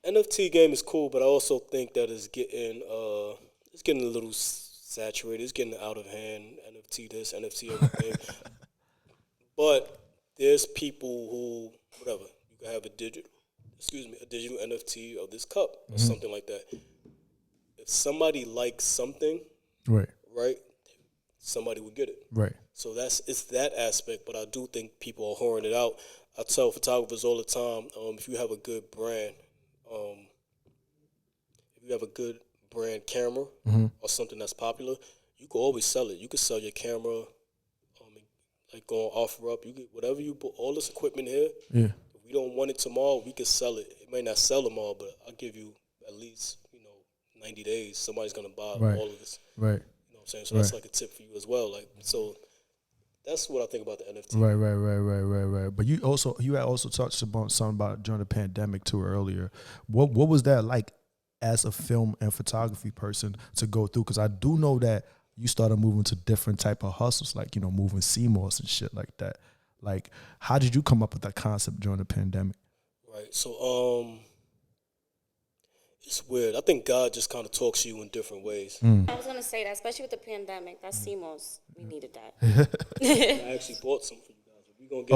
NFT game is cool, but I also think that it's getting a little saturated. It's getting out of hand. NFT this, NFT everything. But there's people who, whatever, you can have a digital NFT of this cup or something like that. If somebody likes something, right, somebody would get it. Right. So it's that aspect, but I do think people are whoring it out. I tell photographers all the time, if you have a good brand, if you have a good brand camera or something that's popular, you can always sell it. You can sell your camera, like go on OfferUp. You get whatever you put, all this equipment here. Yeah. If we don't want it tomorrow, we can sell it. It may not sell tomorrow, but I'll give you at least 90 days. Somebody's gonna buy all of this. Right. You know what I'm saying? So that's like a tip for you as well. Like so. That's what I think about the NFT. Right. But you had also touched about something about during the pandemic too earlier. What was that like as a film and photography person to go through? Because I do know that you started moving to different type of hustles, like moving CMOS and shit like that. Like, how did you come up with that concept during the pandemic? Right. So it's weird. I think God just kind of talks to you in different ways. I was gonna say that, especially with the pandemic, that CMOS, we needed that. I actually bought some for you guys. We gonna get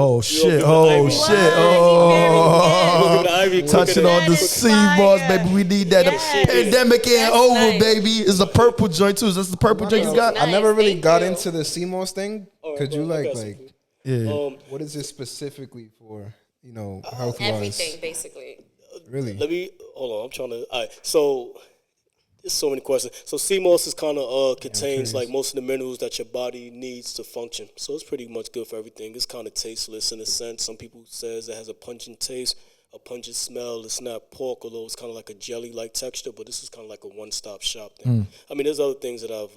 touching on the CMOS, baby. We need that. The pandemic ain't over, baby. It's a purple joint too. Is this the purple joint you got? I never really got into the CMOS thing. Could you what is it specifically for? Health wise. Everything basically. Really? Let me hold on. I'm trying to. All right. So there's so many questions. So CMOS is kind of contains like most of the minerals that your body needs to function. So it's pretty much good for everything. It's kind of tasteless in a sense. Some people says it has a pungent taste, a pungent smell. It's not pork, although it's kind of like a jelly-like texture. But this is kind of like a one-stop shop thing. I mean, there's other things that I've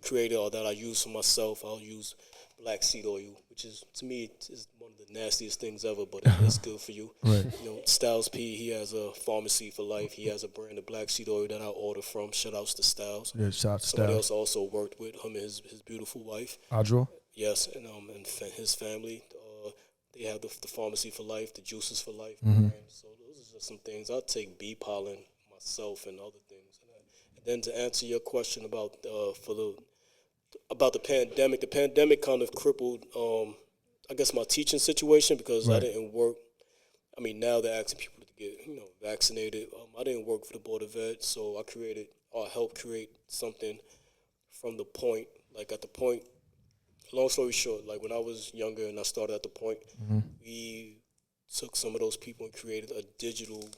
created or that I use for myself. I'll use black seed oil, which is, to me, is one of the nastiest things ever, but it's good for you. Right. Styles P, he has a pharmacy for life. He has a brand of black seed oil that I order from. Shout outs to Styles. Yeah, shout out to Somebody Styles. else also worked with him and his beautiful wife. Audra? Yes, and his family. They have the pharmacy for life, the juices for life. Brand. So those are just some things. I'll take bee pollen myself and other things. And then to answer your question about the pandemic kind of crippled, I guess, my teaching situation because I didn't work. I mean, now they're asking people to get, vaccinated. I didn't work for the Board of Ed, so I helped create something from the point, like at the point, long story short, like when I was younger and I started at the point, we took some of those people and created a digital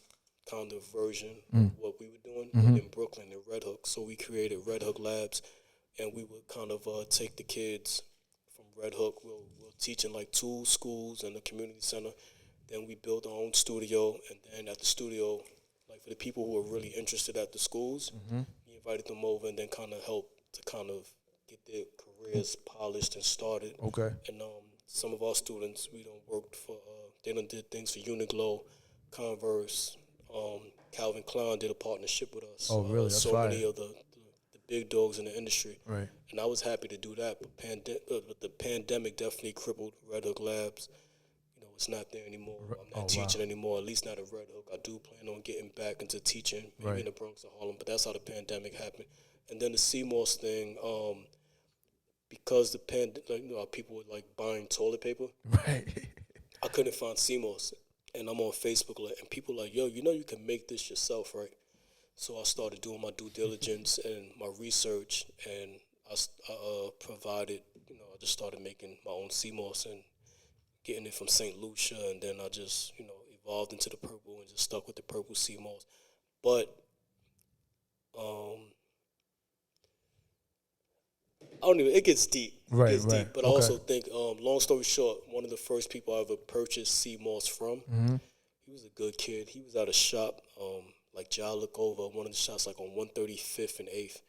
kind of version of what we were doing in Brooklyn, in Red Hook. So we created Red Hook Labs. And we would kind of take the kids from Red Hook. We'll teach in like 2 schools and a community center. Then we built our own studio. And then at the studio, like for the people who were really interested at the schools, we invited them over and then kind of helped to kind of get their careers polished and started. Okay. And some of our students, we done worked for, they done did things for Uniqlo, Converse, Calvin Klein did a partnership with us. Oh, really? That's so fire. many of the big dogs in the industry. Right. And I was happy to do that, but the pandemic definitely crippled Red Hook Labs. It's not there anymore. I'm not teaching anymore, at least not at Red Hook. I do plan on getting back into teaching, maybe in the Bronx or Harlem, but that's how the pandemic happened. And then the CMOS thing, because the pandemic, people were like buying toilet paper. Right. I couldn't find CMOS. And I'm on Facebook, and people are like, yo, you can make this yourself, right? So I started doing my due diligence and my research, and I provided, I just started making my own CMOS and getting it from St. Lucia, and then I just, evolved into the purple and just stuck with the purple CMOS. But it gets deep. Right, it gets right. deep. But I also think, long story short, one of the first people I ever purchased CMOS from, he was a good kid. He was at a shop, like Jal look over one of the shops, like on 135th and 8th,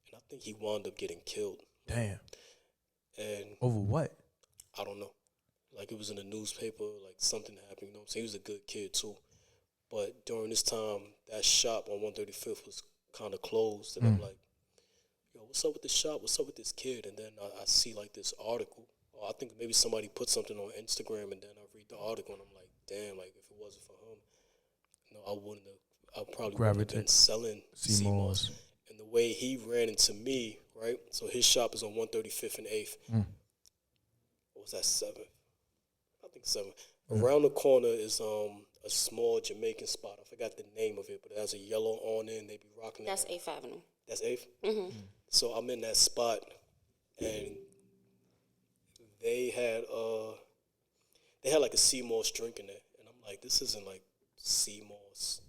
and I think he wound up getting killed. Damn. And over what? I don't know. Like it was in the newspaper, like something happened. You know what I'm saying? He was a good kid too. But during this time, that shop on 135th was kind of closed, and I'm like, yo, what's up with this shop? What's up with this kid? And then I see like this article. Or I think maybe somebody put something on Instagram, and then I read the article, and I'm like, damn, like if it wasn't for him, I probably wouldn't have been selling CMOS. And the way he ran into me, right? So his shop is on 135th and 8th. What was that, 7th? I think 7th. Around the corner is a small Jamaican spot. I forgot the name of it, but it has a yellow on it, and they be rocking That's it. 8th Avenue. That's 8th? So I'm in that spot, and they they had like a sea moss drink in there, and I'm like, this isn't like sea moss.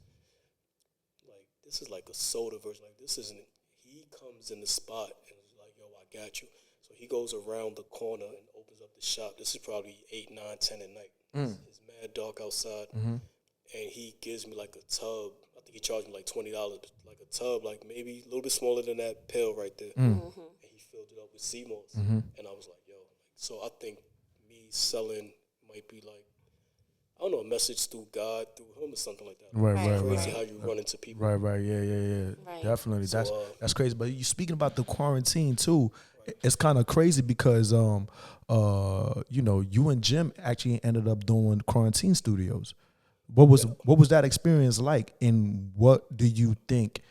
Like this is like a soda version. Like this isn't. He comes in the spot and is like, yo, I got you. So he goes around the corner and opens up the shop. This is probably 8, 9, 10 at night. It's mad dark outside, and he gives me like a tub. I think he charged me like $20, like a tub, like maybe a little bit smaller than that pill right there. And he filled it up with sea moss, and I was like, yo. So I think me selling might be like, I don't know, a message through God, through him or something like that. Right. Crazy how you run into people. Right. Yeah. Right. Definitely. So, That's crazy. But you speaking about the quarantine too. It's kind of crazy because you and Jim actually ended up doing quarantine studios. What was that experience like, and what do you think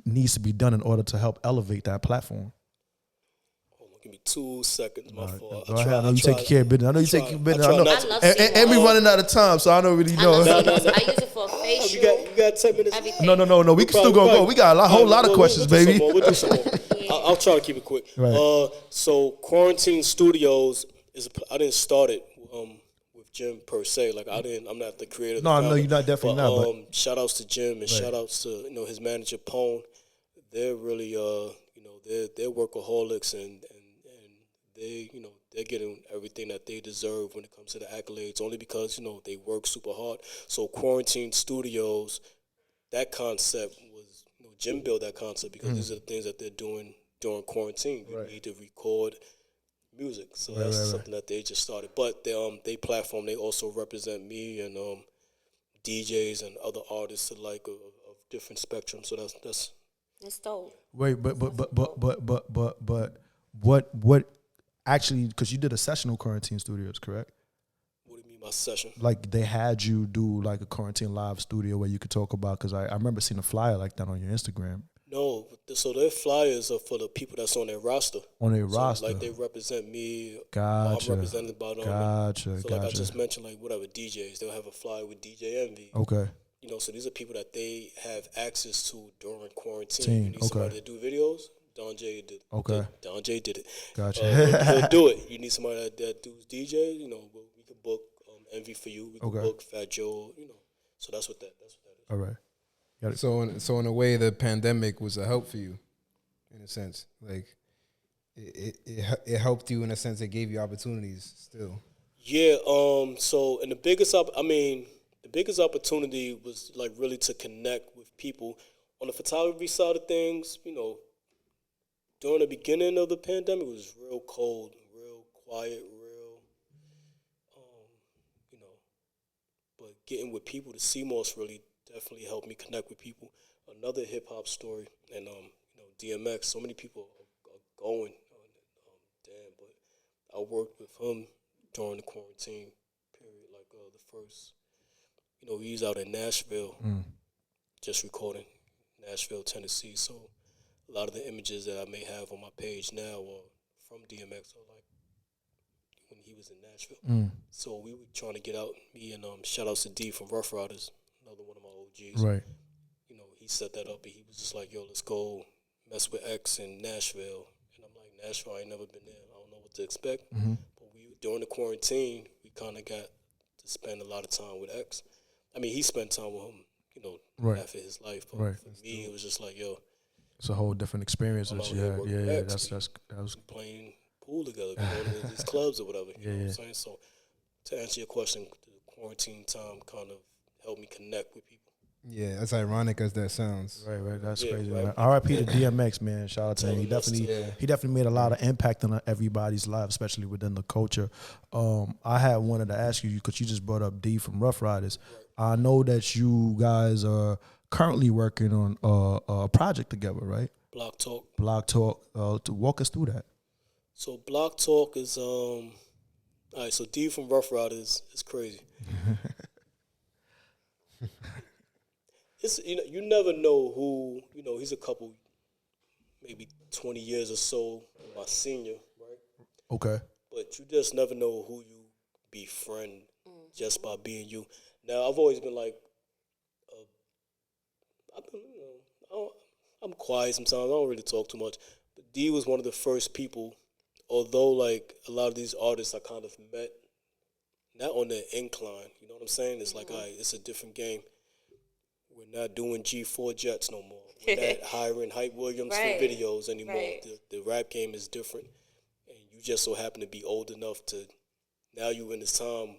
needs to be done in order to help elevate that platform? Give me 2 seconds, my fault. Go ahead. I know you take care of business. I know you take care of business. I know. I love And we running out of time, so I don't really know. I use it for facial. You got 10 minutes. Everything. No. We can still go. We got a whole lot of questions, baby. We'll do some more. I'll try to keep it quick. Right. So Quarantine Studios I didn't start it with Jim per se. Like I'm not the creator. No, you're not, definitely not. But shout outs to Jim and shout outs to his manager Pone. They're really they're workaholics and they're getting everything that they deserve when it comes to the accolades, only because they work super hard. So Quarantine Studios, that concept was Jim built that concept because these are the things that they're doing during quarantine. You need to record music, so that's something that they just started. But they platform, they also represent me and DJs and other artists alike of different spectrums. So that's dope. Wait, but what actually, because you did a session on Quarantine Studios, correct? What do you mean by session? Like they had you do like a quarantine live studio where you could talk about, because I remember seeing a flyer like that on your Instagram. No, so their flyers are for the people that's on their roster. On their roster. Like they represent me. Gotcha. I'm represented by them. Gotcha. So like I just mentioned, like whatever DJs, they'll have a flyer with DJ Envy. Okay. So these are people that they have access to during quarantine. You need somebody to do videos. Donjai did. Okay. Donjai did it. Gotcha. He'll do it. You need somebody that does DJ. We could book Envy for you. We could book Fat Joe. So that's what that is. All right. So in a way, the pandemic was a help for you, in a sense. Like it helped you in a sense. It gave you opportunities still. Yeah. So and the biggest opportunity was like really to connect with people on the photography side of things. During the beginning of the pandemic, it was real cold, real quiet, but getting with people, the CMOS really definitely helped me connect with people. Another hip hop story, and DMX. So many people are going, but I worked with him during the quarantine period, like the first. He's out in Nashville, just recording, Nashville, Tennessee. So a lot of the images that I may have on my page now are from DMX, or like when he was in Nashville. So we were trying to get out. Me and shout outs to D from Rough Riders, another one of my OGs. Right. He set that up, and he was just like, "Yo, let's go mess with X in Nashville." And I'm like, "Nashville, I ain't never been there. I don't know what to expect." But during the quarantine, we kind of got to spend a lot of time with X. I mean, he spent time with him, half of his life. But for me, it was just like, yo, it's a whole different experience that you had. Yeah, that was playing pool together, going to these clubs or whatever. You know what I'm saying? So to answer your question, the quarantine time kind of helped me connect with people. Yeah, as ironic as that sounds. Right. That's crazy, man. R.I.P. to DMX, man. Shout out to him. He definitely made a lot of impact on everybody's life, especially within the culture. I had wanted to ask you, because you just brought up D from Rough Riders. I know that you guys are currently working on a project together, right? Block Talk. To walk us through that. So Block Talk is all right. So D from Rough Riders is crazy. It's you never know who he's a couple, maybe 20 years or so my senior, right? Okay. But you just never know who you befriend just by being you. Now I've always been like, I'm quiet sometimes. I don't really talk too much. But D was one of the first people although like a lot of these artists I kind of met, not on the incline, you know what I'm saying? It's like, all right, it's a different game. We're not doing G4 jets no more. We're not hiring Hype Williams for videos anymore. Right. The rap game is different. And you just so happen to be old enough to, now you in this time,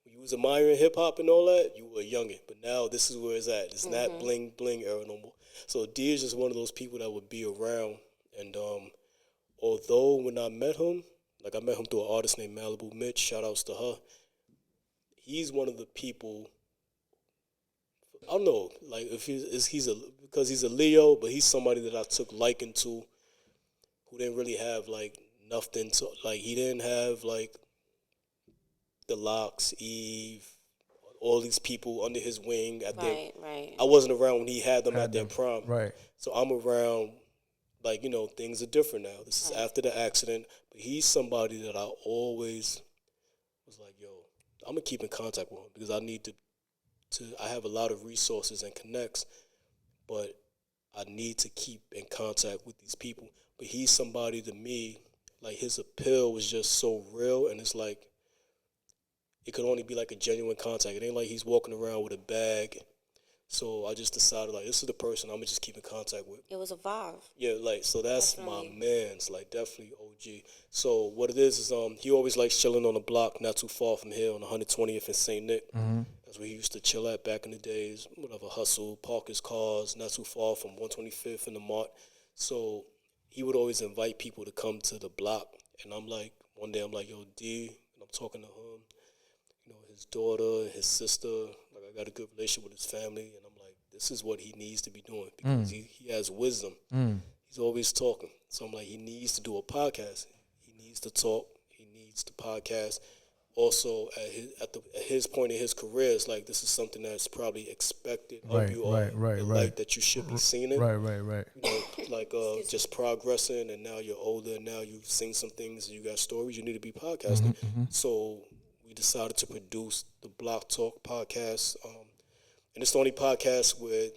when you was admiring hip-hop and all that, you were a youngin'. But now this is where it's at. It's not bling bling era no more. So D is just one of those people that would be around. And although when I met him, like I met him through an artist named Malibu Mitch, shout outs to her, he's one of the people, I don't know, like if because he's a Leo, but he's somebody that I took liking to, who didn't really have like nothing to, like he didn't have like the Locks, Eve, all these people under his wing at their, I wasn't around when he had them at their prime. Right. So I'm around, like, you know, things are different now. This is after the accident, but he's somebody that I always was like, yo, I'm gonna keep in contact with him because I need to I have a lot of resources and connects, but I need to keep in contact with these people. But he's somebody to me, like his appeal was just so real, and it's like it could only be like a genuine contact. It ain't like he's walking around with a bag. So I just decided, like, this is the person I'm gonna just keep in contact with. It was a vibe. Yeah, like, so that's Definitely. my man's, like, definitely OG. So what it is he always likes chilling on the block not too far from here on 120th in St. Nick. That's where he used to chill at back in the days, whatever, hustle, park his cars, not too far from 125th in the Mart. So he would always invite people to come to the block. And I'm like, one day I'm like, yo, D, and I'm talking to him, you know, his daughter, his sister, like I got a good relationship with his family, and I'm like, this is what he needs to be doing because he has wisdom. He's always talking. So I'm like, he needs to do a podcast. He needs to talk. He needs to podcast. Also, at his point in his career, it's like this is something that's probably expected of you, like that you should be seeing it. Right. You know, like just progressing, and now you're older, and now you've seen some things, you got stories, you need to be podcasting. So we decided to produce the Block Talk podcast, and it's the only podcast where,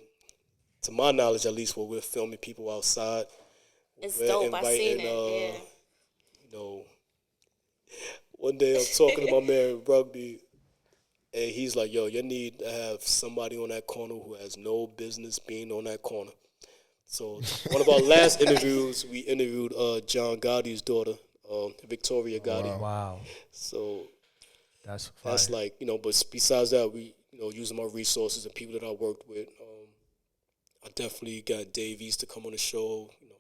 to my knowledge at least, where we're filming people outside. It's we're dope. I seen it. Yeah. You know, one day I'm talking to my man Rugby, and he's like, yo, you need to have somebody on that corner who has no business being on that corner. So one of our last interviews, we interviewed John Gotti's daughter, Victoria Gotti. Wow. So that's like, you know, but besides that, we, you know, using my resources and people that I worked with, I definitely got Davies to come on the show. You know,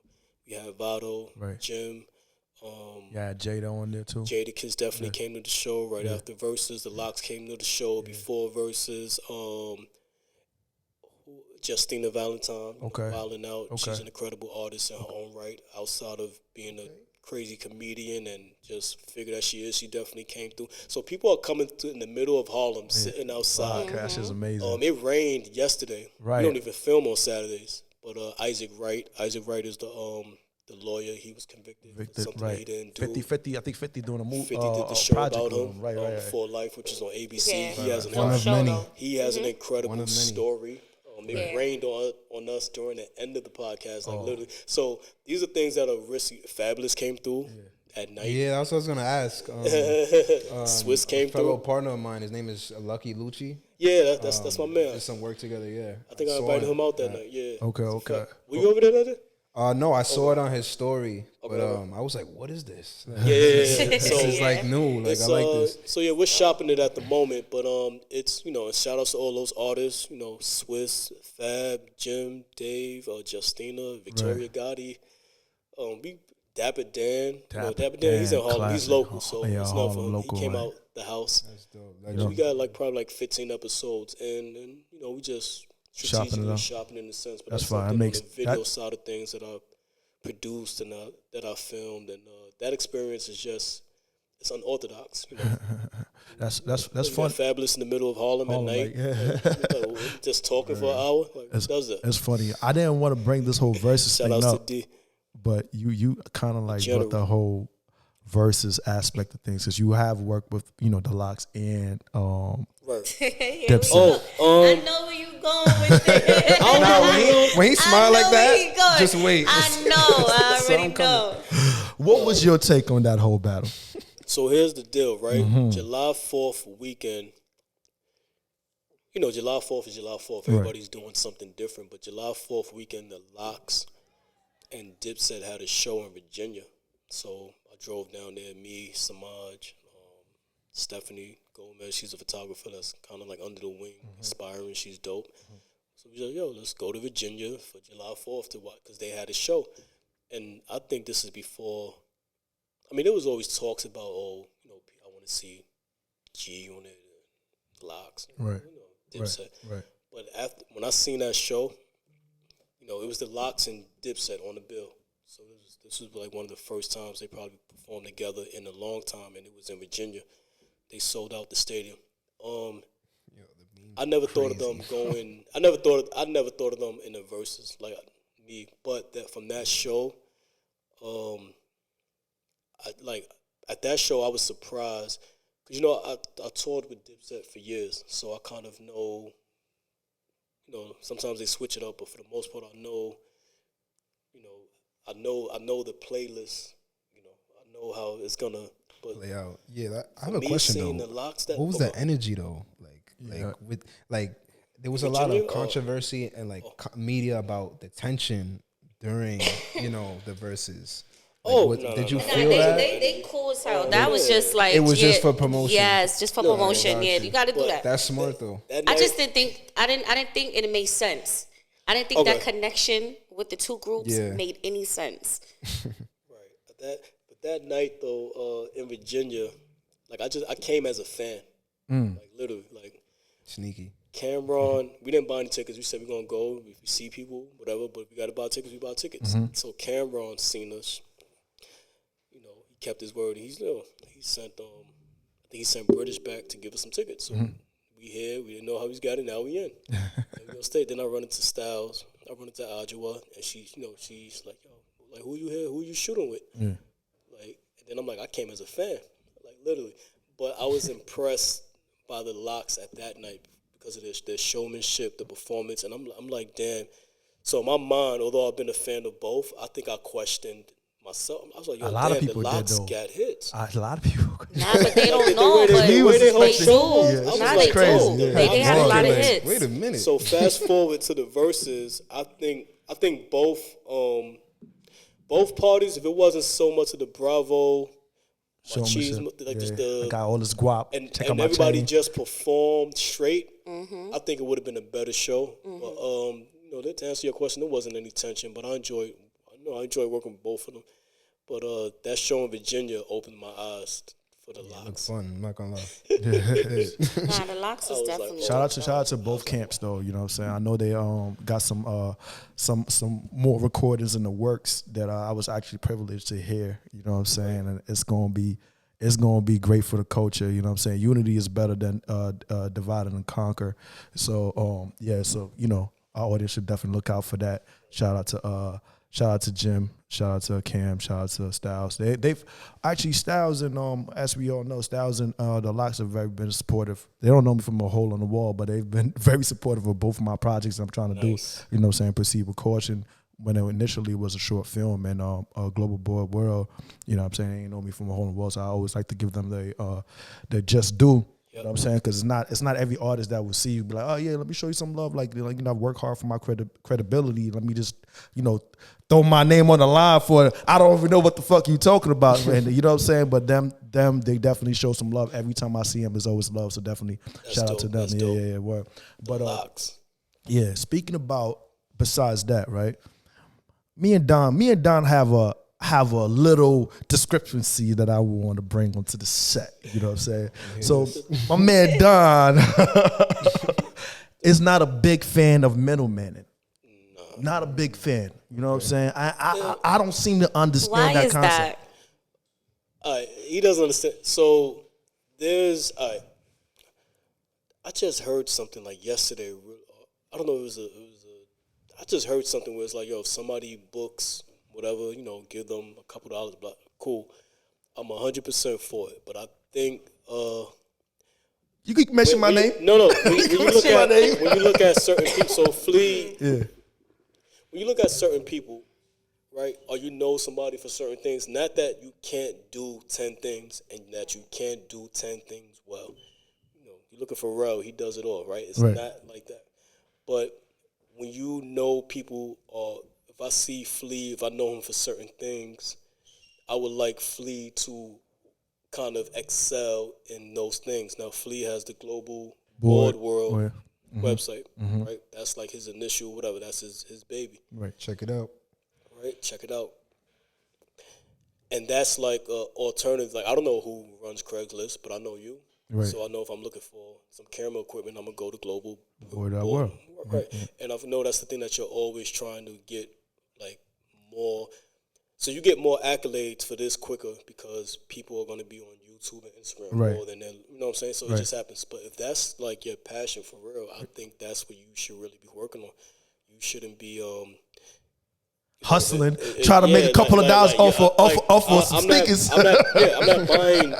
we had Vado, Jim. Yeah, Jada on there too. Jadakiss definitely came to the show right after Versus. The Locks came to the show before Versus. Justina Valentine, Wildin' Out. She's an incredible artist in her own right. Outside of being a crazy comedian and just figure that she is, she definitely came through. So people are coming through in the middle of Harlem, sitting outside. Podcast is amazing. It rained yesterday. Right. We don't even film on Saturdays. But Isaac Wright is the lawyer. He was convicted for something he didn't do. 50, I think 50 doing a movie. 50 did the show about him, right. For Life, which is on ABC. Yeah. He has an One of many. He has an incredible story. It rained on us during the end of the podcast, like literally. So these are things that are risky. Fabulous came through at night. Yeah, that's what I was gonna ask. Swiss came through. A fellow partner of mine. His name is Lucky Lucci. Yeah, that's my man. Did some work together. Yeah, I think I invited him out that night. Yeah. Okay. Were you over there that day? No, I saw it on his story, but I was like, "What is this?" Yeah. This is like new. Like I like this. So yeah, we're shopping it at the moment, but it's, you know, shout outs to all those artists, you know, Swiss, Fab, Jim, Dave, Justina, Victoria Gotti, Dapper Dan. Dapper Dan, he's in Harlem. Classic. He local, so it's not for him. Local, he came out the house. That's dope. We got probably 15 episodes, and you know, we just strategically shopping in a sense, but that's fine. On the video side of things that I produced and that I filmed, and that experience is just, it's unorthodox. You know? that's fun. Fabulous in the middle of Harlem at night, just talking for an hour. Like, who does that? It's funny. I didn't want to bring this whole versus Shout thing out up, to D. but you kind of like brought the whole versus aspect of things because you have worked with, you know, the Locks and Dipset. I know where you going with it. When he smiled like that, just wait. I know. I already know. What was your take on that whole battle? So here's the deal, right? Mm-hmm. July 4th weekend. You know, July 4th is July 4th. Right. Everybody's doing something different. But July 4th weekend, the Locks and Dipset had a show in Virginia. So I drove down there, me, Samaj, Stephanie Gomez. She's a photographer that's kind of like under the wing, inspiring. She's dope. So we said, yo, let's go to Virginia for July 4th to watch, because they had a show. And I think this is before, I mean, there was always talks about, oh, you know, I want to see G on it, Locks, Right. you know, Dipset. Right. But when I seen that show, you know, it was the Locks and Dipset on the bill. So this was like one of the first times they probably performed together in a long time, and it was in Virginia. They sold out the stadium. I never thought of them going. I never thought of them in the verses like me. But from that show, at that show I was surprised, because you know I toured with Dipset for years, so I kind of know. You know, sometimes they switch it up, but for the most part, I know. You know, I know the playlist. You know, I know how it's gonna play out. Yeah, I have a question though. What was the energy though? Like there was a lot of controversy and media about the tension during the verses. Did you feel that? They cool as hell. That was just like it was just for promotion. Yes, just for promotion. Yeah, you got to do that. That's smart though. I just didn't think I didn't think it made sense. I didn't think that connection with the two groups made any sense. Right. But that night though, in Virginia, like I came as a fan. Like literally, like sneaky. Cameron, we didn't buy any tickets. We said we're gonna go. If we see people, whatever, but if we gotta buy tickets, we buy tickets. So Cameron seen us. You know, he kept his word. He sent I think he sent British back to give us some tickets. So we here. We didn't know how he's got it. Now we in. And we gonna stay. Then I run into Styles. I run into Adjoa, and she's like, yo, like who you here? Who you shooting with? Like, and then I'm like, I came as a fan, like literally. But I was impressed by the Locks at that night because of their showmanship, the performance, and I'm like, damn. So in my mind, although I've been a fan of both, I think I questioned myself. I was like, yo, the Locks got hits. A lot of people. Nah, but they don't know. But they do. Nah, they do. They had a lot of hits. Wait a minute. So fast forward to the verses, I think both parties, if it wasn't so much of the Bravo, cheese, like just the got all this guap, and everybody just performed straight, I think it would have been a better show. But to answer your question, there wasn't any tension, but I enjoyed working with both of them. But that show in Virginia opened my eyes for the Locks. Looks fun. I'm not gonna lie. The Locks is definitely. Shout out to both camps though. You know what I'm saying? I know they got some more recordings in the works that I was actually privileged to hear. You know what I'm saying? And it's gonna be great for the culture. You know what I'm saying? Unity is better than divide and conquer. So so our audience should definitely look out for that. Shout out to Jim. Shout out to Cam. Shout out to Styles. They've actually Styles and as we all know, Styles and the Locks have very been supportive. They don't know me from a hole on the wall, but they've been very supportive of both of my projects I'm trying to do. You know what I'm saying? Proceed with caution. When it initially was a short film and a global board world, you know what I'm saying? They ain't know me from a hole in the wall, so I always like to give them the just due. You know what I'm saying? Because it's not every artist that will see you be like, oh yeah, let me show you some love. Like I work hard for my credibility. Let me just throw my name on the line for it. I don't even know what the fuck you talking about, man. You know what I'm saying? But them they definitely show some love. Every time I see them, there's always love. So definitely shout out to them. Yeah. Word. But speaking about besides that, right? Me and Don have a little discrepancy that I want to bring onto the set. You know what I'm saying? So my man Don is not a big fan of middlemaning. Not a big fan. You know what I'm saying? I don't seem to understand that concept. That? He doesn't understand. So there's I just heard something like yesterday. I don't know. I just heard something where it's like, yo, if somebody books whatever, give them a couple dollars, blah, cool. I'm 100% for it, but I think you can mention my name. No. When you look at certain people, so Flea. Yeah. When you look at certain people, right? Or you know somebody for certain things. Not that you can't do 10 things and that you can't do 10 things well. You know, you're looking for Pharrell, he does it all, right? It's not like that. But when you know people, or if I see Flea, if I know him for certain things, I would like Flea to kind of excel in those things. Now, Flea has the Global Board World website, right? That's like his initial whatever. That's his baby. Right. Check it out. Right. Check it out. And that's like an alternative. Like, I don't know who runs Craigslist, but I know you. Right. So I know if I'm looking for some camera equipment, I'm going to go to Global Board. Right. And I know that's the thing that you're always trying to get, like, more. So you get more accolades for this quicker because people are going to be on YouTube and Instagram more than them. You know what I'm saying? So it just happens. But if that's like your passion for real, I think that's what you should really be working on. You shouldn't be hustling, trying to make a couple of dollars off of some sneakers. I'm not buying.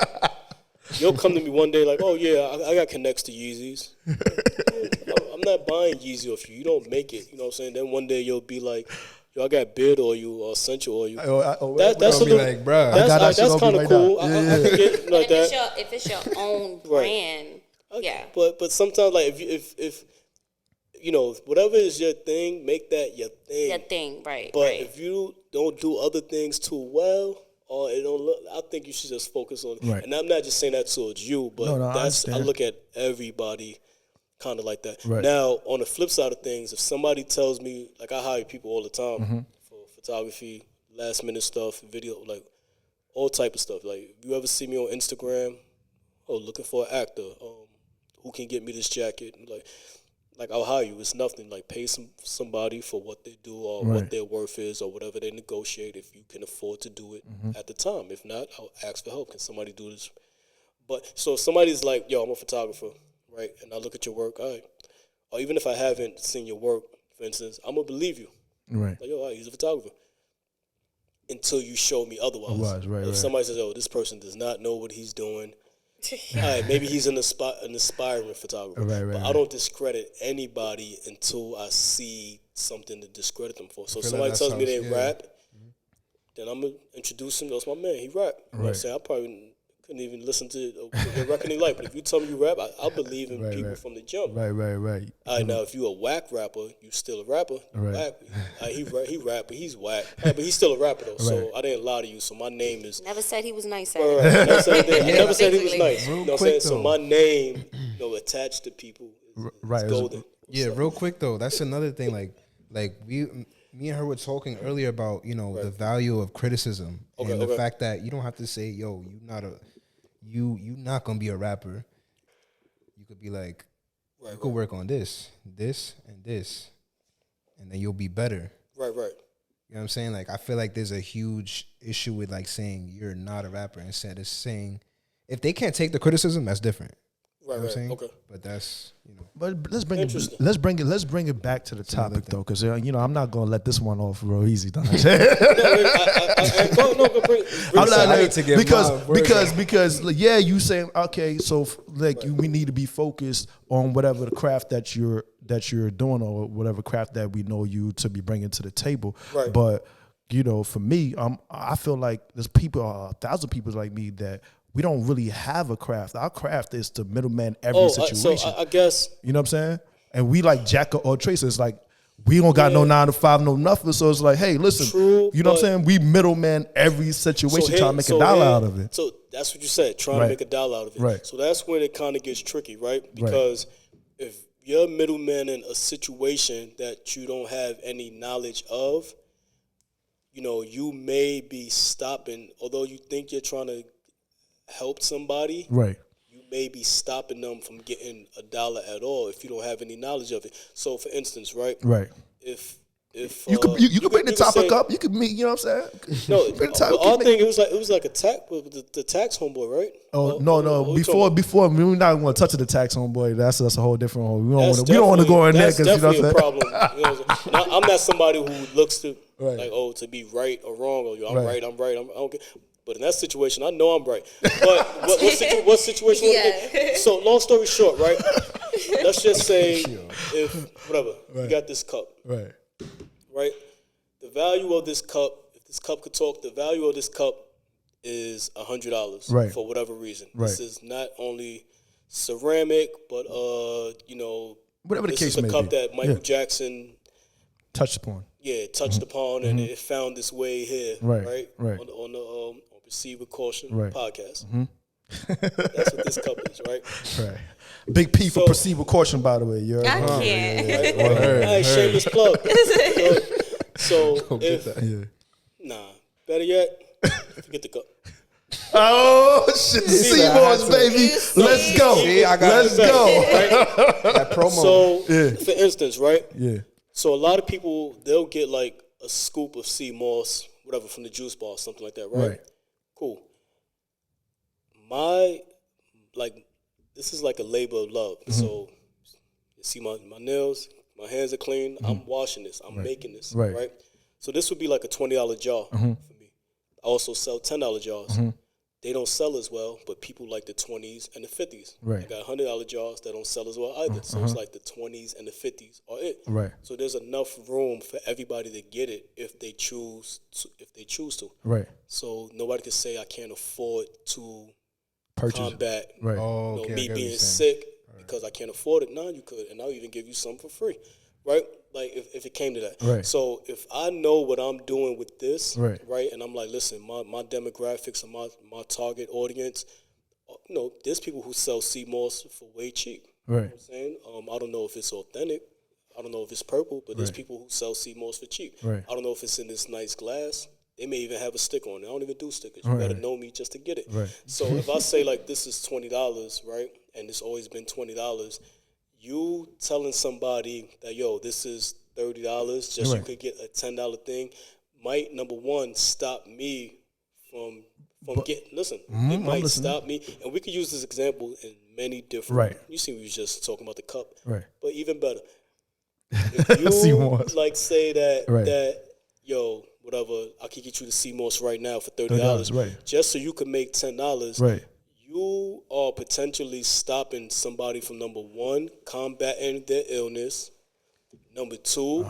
You'll come to me one day like, oh yeah, I got connects to Yeezys. I'm not buying Yeezy off you. You don't make it. You know what I'm saying? Then one day you'll be like, yo, I got beard oil or essential oil. That's a little, like, bro, that's kind of cool. I can get like that. If it's your own brand, yeah. But sometimes, like, if you know, whatever is your thing, make that your thing. Your thing, right? But if you don't do other things too well, or it don't look, I think you should just focus on. Right. And I'm not just saying that towards you, but I look at everybody kind of like that. Right. Now, on the flip side of things, if somebody tells me, like, I hire people all the time for photography, last minute stuff, video, like all type of stuff. Like, if you ever see me on Instagram, looking for an actor, who can get me this jacket? Like I'll hire you. It's nothing. Like, pay somebody for what they do or what their worth is or whatever they negotiate if you can afford to do it at the time. If not, I'll ask for help. Can somebody do this? But so if somebody's like, yo, I'm a photographer, right? And I look at your work, all right. Or even if I haven't seen your work, for instance, I'm going to believe you. Right. Like, yo, all right, he's a photographer. Until you show me otherwise. If somebody says, oh, this person does not know what he's doing, all right, maybe he's an aspiring photographer. But I don't discredit anybody until I see something to discredit them for. So if somebody tells me they rap, then I'm going to introduce him. That's my man. He rap. You know what I'm saying? I probably couldn't even listen to the record he like. But if you tell me you rap, I'll believe in people from the jump. Right. All right, now if you a whack rapper, you still a rapper. Whack. He rap, but he's whack. But he's still a rapper though. So I didn't lie to you. So my name is. Never said he was nice. Never said he was nice. You know what I'm saying? So my name, attached to people is golden. Yeah, real quick though. That's another thing. Like me and her were talking earlier about the value of criticism and the fact that you don't have to say, yo, you not gonna be a rapper. You could be like, you could work on this, and this, and then you'll be better. Right. You know what I'm saying? Like, I feel like there's a huge issue with like saying you're not a rapper instead of saying, if they can't take the criticism, that's different. Right, you know what I'm saying? Okay. But that's But let's bring it back to the topic though, because I'm not gonna let this one off real easy. Because you saying okay, so we need to be focused on whatever the craft that you're doing or whatever craft that we know you to be bringing to the table. Right. But for me, I feel like there's people, 1,000 people like me that. We don't really have a craft. Our craft is to middleman every situation. So I guess. You know what I'm saying? And we like jack or trace. It's like we don't got no 9 to 5, no nothing. So it's like, hey, listen, you know what I'm saying? We middleman every situation, trying to make a dollar out of it. So that's what you said, trying to make a dollar out of it. Right. So that's when it kind of gets tricky, right? Because if you're middleman in a situation that you don't have any knowledge of, you may be stopping, although you think you're trying to help somebody, right? You may be stopping them from getting a dollar at all if you don't have any knowledge of it. So, for instance, right? If you could bring the topic up, you could meet. You know what I'm saying? No, our thing it was like a tax with the tax homeboy, right? Oh no! Before we're not going to touch the tax homeboy. That's a whole different. We don't want to go in there because definitely a problem. I'm not somebody who looks to to be right or wrong or I'm right. I don't care. But in that situation, I know I'm right. But what situation? Yeah. So long story short, right? Let's just say you got this cup, right? The value of this cup This cup could talk. The value of this cup is $100 Right. for whatever reason. Right. This is not only ceramic, but whatever the this case is may a cup be. that Michael Jackson touched upon. Yeah, touched upon, and it found its way here. Right. On the Proceed with Caution Right. podcast. That's what this cup is, right? Right. Big P for Proceed with Caution, by the way. You're I can't. Hey, shameless plug. So if better yet, forget the cup. Oh shit! Seymour's baby, let's go. See, Let's go. That promo. So, for instance, right? Yeah. So a lot of people, they'll get like a scoop of sea moss, whatever, from the juice bar, something like that, right? Right. Cool. This is like a labor of love. So you see my nails, my hands are clean. I'm washing this. I'm making this, right? So this would be like a $20 jar for me. I also sell $10 jars. They don't sell as well, but people like the 20s and the 50s. Right. I got $100 jars that don't sell as well either. So it's like the 20s and the 50s are it. Right. So there's enough room for everybody to get it if they choose to. Right. So nobody can say I can't afford to Purchase. combat Right. Oh, okay, I me get what being you're saying. sick because I can't afford it. Now you could, and I'll even give you some for free, right? Like if it came to that. Right. So if I know what I'm doing with this, Right. and I'm like, listen, my demographics and my target audience, there's people who sell sea moss for way cheap. Right. You know what I'm saying? I don't know if it's authentic. I don't know if it's purple, but there's Right. people who sell sea moss for cheap. Right. I don't know if it's in this nice glass. They may even have a sticker on it. I don't even do stickers. You Right. gotta know me just to get it. Right. So if I say like this is $20, right, and it's always been $20, you telling somebody that this is $30 just so you Right. could get a $10 thing might, number one, stop me from getting. Listen, it might stop me, and we could use this example in many different. Right. You see, we was just talking about the cup, Right. but even better, if Sea you moss. like say that Right. whatever, I could get you the sea moss right now for $30, right. just so you can make $10. Right. You are potentially stopping somebody from, number one, combating their illness. Number two,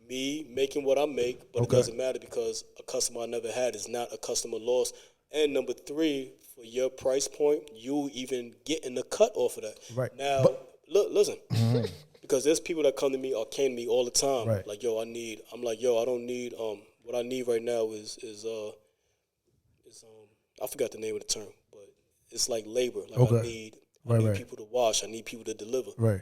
me making what I make, but it doesn't matter because a customer I never had is not a customer loss. And number three, for your price point, you even getting a cut off of that. Right. Now, listen, because there's people that come to me or came to me all the time, Right. like, I'm like, I don't need, what I need right now is I forgot the name of the term, but it's like labor. Like I need people to wash. I need people to deliver. Right.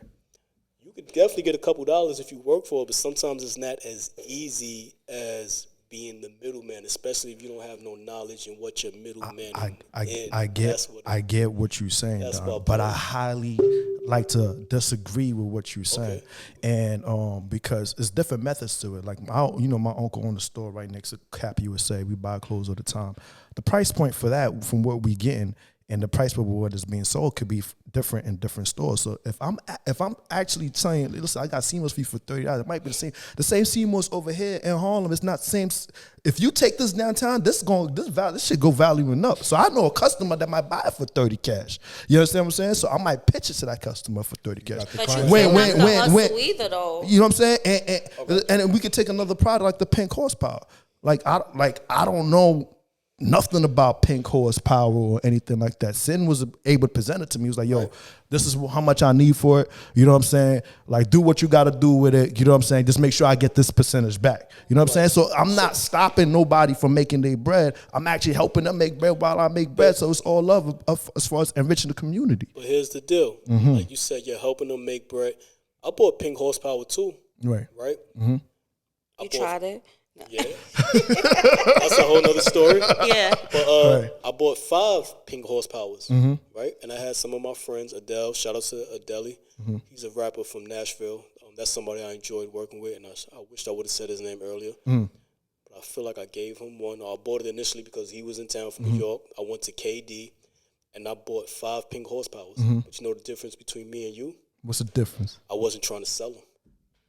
You could definitely get a couple dollars if you work for it, but sometimes it's not as easy as being the middleman, especially if you don't have no knowledge in what your middleman. I get what you're saying, Don, but I highly like to disagree with what you're saying, and because it's different methods to it. Like my uncle owned a store right next to Cap USA. We buy clothes all the time. The price point for that, from what we getting, and the price for what is being sold could be different in different stores. So if I'm actually saying, listen, I got seamless fee for $30, it might be the same seamless over here in Harlem. It's not the same. If you take this downtown, this should go valuing up. So I know a customer that might buy it for $30 cash. You understand what I'm saying? So I might pitch it to that customer for $30 cash. But you can't have the hustle either, though. You know what I'm saying? And then we could take another product like the pink horsepower. Like I don't know nothing about pink horsepower or anything like that. Sin was able to present it to me. He was like, this is how much I need for it. You know what I'm saying? Like, do what you got to do with it. You know what I'm saying? Just make sure I get this percentage back. You know what I'm saying? So I'm not stopping nobody from making their bread. I'm actually helping them make bread while I make bread. So it's all love as far as enriching the community. But here's the deal. Like you said, you're helping them make bread. I bought pink horsepower too. Right? Mm-hmm. You tried it? Yeah. That's a whole nother story. Yeah. But I bought 5 pink horsepowers, right? And I had some of my friends, Adele, shout out to Adele. He's a rapper from Nashville. That's somebody I enjoyed working with, and I wished I would have said his name earlier. But I feel like I gave him one. I bought it initially because he was in town from New York. I went to KD, and I bought 5 pink horsepowers. But you know the difference between me and you? What's the difference? I wasn't trying to sell them.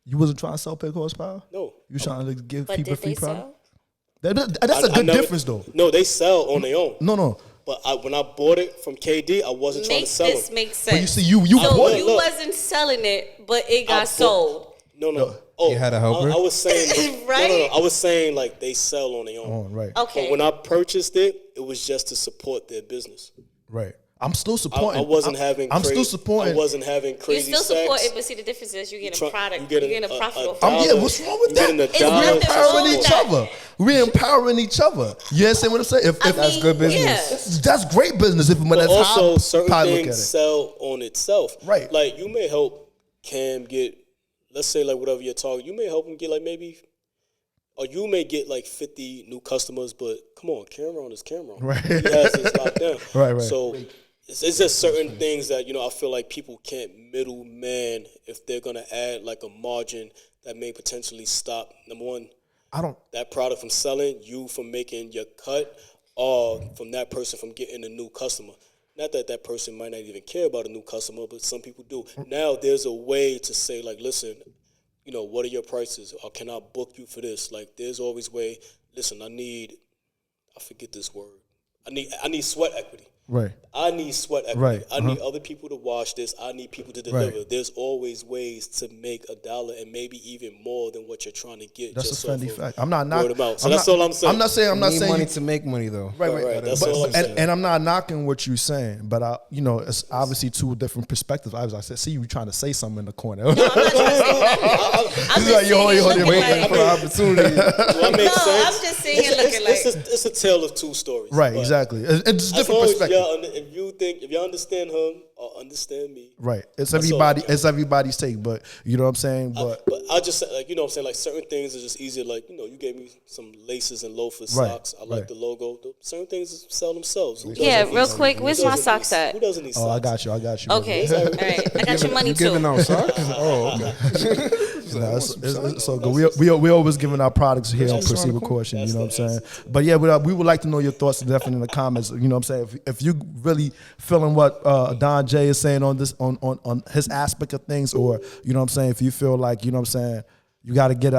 You wasn't trying to sell pink horsepower? No. You trying to give But people did free they product? sell? That's a good difference, though. No, they sell on their own. No. But when I bought it from KD, I wasn't trying to sell Make this them. make sense. But you see, you so bought it. you wasn't selling it, but it got sold. No. Oh, you had a helper? I was saying, Right? No. I was saying like they sell on their own. Right. Okay. But when I purchased it, it was just to support their business. Right. I'm still supporting. I wasn't having. I'm still supporting. I wasn't having You crazy. still support sex. it, but see the difference is you're getting Try- a product. you You're get getting a profit off dollar. it. Yeah, what's wrong with You that? getting a It's dollar. nothing Empowering wrong with each that. other. We're empowering each other. You understand what I'm saying? If That's good business. that's great business. If but But that's also, how certain I look at it. things sell on itself. Right. Like you may help Cam get, let's say like whatever you're target, you may help him get like maybe, or you may get like 50 new customers. But come on, Cameron is Cameron. Right. He has this locked down. Right. So it's just certain things that I feel like people can't middleman if they're gonna add like a margin that may potentially stop. Number one, that product from selling, you from making your cut, or from that person from getting a new customer. Not that that person might not even care about a new customer, but some people do. Now there's a way to say like, listen, what are your prices, or can I book you for this? Like, there's always way. Listen, I forget this word. I need sweat equity. Right. I need sweat equity. Right. I need other people to watch this. I need people to deliver. Right. There's always ways to make $1 and maybe even more than what you're trying to get. That's just a Fendi off of fact. I'm not knocking. word of mouth. So that's all I'm saying. I'm not saying. You need money to make money though. Right. That's all I'm saying. And I'm not knocking what you're saying, but it's obviously two different perspectives. I said, see you trying to say something in the corner. I'm not trying to say nothing. I'm just saying, waiting for opportunity. Do I make sense? I'm just sitting here looking like it's a tale of two stories. Right. But Exactly. It's as different long as perspective. if you understand him or understand me, Right. It's that's all everybody. that counts. It's everybody's take. But you know what I'm saying. But I just like what I'm saying, like certain things are just easier. Like you gave me some laces and loafers Right, socks. I like right. the logo. Certain things sell themselves. Who Yeah, doesn't real need- quick, who where's my doesn't socks need- at? Who doesn't need socks? I got you. Okay, all right. I got your money You too. giving out socks? Oh, okay. No, it's so good. We always giving our products here on Proceed with Caution. You know what I'm saying? But yeah, we would like to know your thoughts definitely in the comments. You know what I'm saying? If you really feeling what Donjai is saying on this on his aspect of things, or you know what I'm saying, if you feel like you know what I'm saying, you got to get